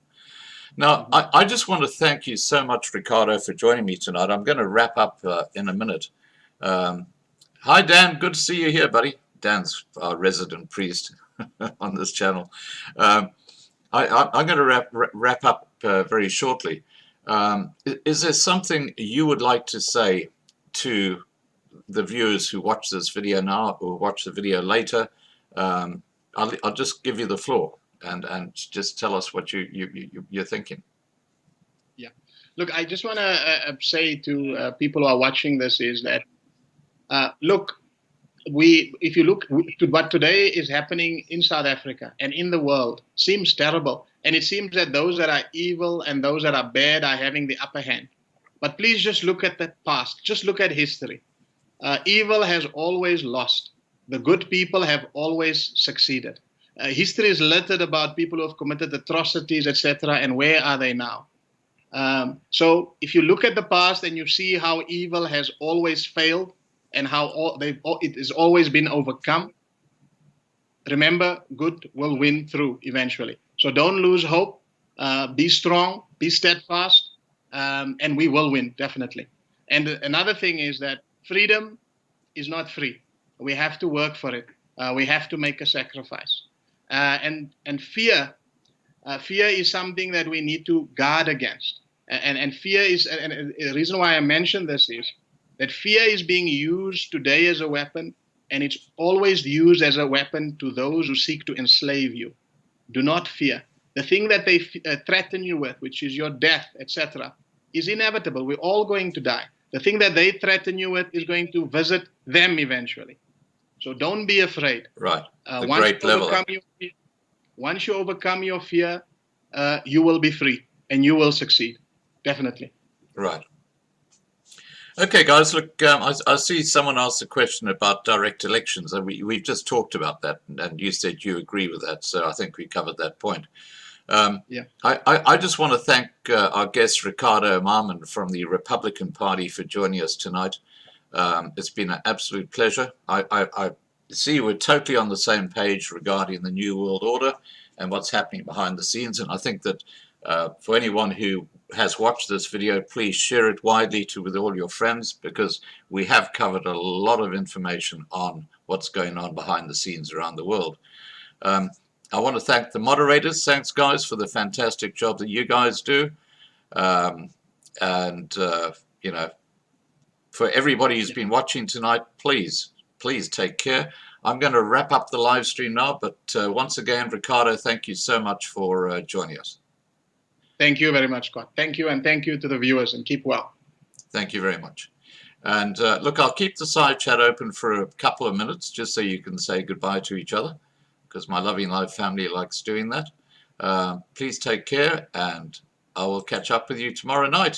Now, I just want to thank you so much, Ricardo, for joining me tonight. I'm going to wrap up in a minute. Hi, Dan. Good to see you here, buddy. Dan's our resident priest on this channel. I'm going to wrap up very shortly. Is there something you would like to say to the viewers who watch this video now or watch the video later, I'll just give you the floor and just tell us what you're thinking.
Yeah. Look, I just want to say to people who are watching this is that, look, if you look to what today is happening in South Africa and in the world, seems terrible. And it seems that those that are evil and those that are bad are having the upper hand. But please just look at the past. Just look at history. Evil has always lost. The good people have always succeeded. History is littered about people who have committed atrocities, etc. And where are they now? So if you look at the past and you see how evil has always failed and how it has always been overcome, remember, good will win through eventually. So don't lose hope. Be strong, be steadfast, and we will win, definitely. And another thing is that freedom is not free. We have to work for it. We have to make a sacrifice. And fear is something that we need to guard against. And fear is, and the reason why I mention this is that fear is being used today as a weapon, and it's always used as a weapon to those who seek to enslave you. Do not fear. The thing that they threaten you with, which is your death, etc., is inevitable. We're all going to die. The thing that they threaten you with is going to visit them eventually. So don't be afraid.
Right.
Once you overcome your fear, you will be free and you will succeed. Definitely.
Right. Okay, guys, look, I see someone asked a question about direct elections, and we've just talked about that, and you said you agree with that, so I think we covered that point.
Yeah.
I just want to thank our guest, Ricardo Maarman from the Republican Party, for joining us tonight. It's been an absolute pleasure. I see we're totally on the same page regarding the New World Order and what's happening behind the scenes, and I think that for anyone who has watched this video, please share it widely with all your friends, because we have covered a lot of information on what's going on behind the scenes around the world. I want to thank the moderators. Thanks, guys, for the fantastic job that you guys do. You know, for everybody who's been watching tonight, please take care. I'm going to wrap up the live stream now, but once again, Ricardo, thank you so much for joining us.
Thank you very much, Scott. Thank you, and thank you to the viewers, and keep well.
Thank you very much. And look, I'll keep the side chat open for a couple of minutes, just so you can say goodbye to each other, because my loving live family likes doing that. Please take care, and I will catch up with you tomorrow night.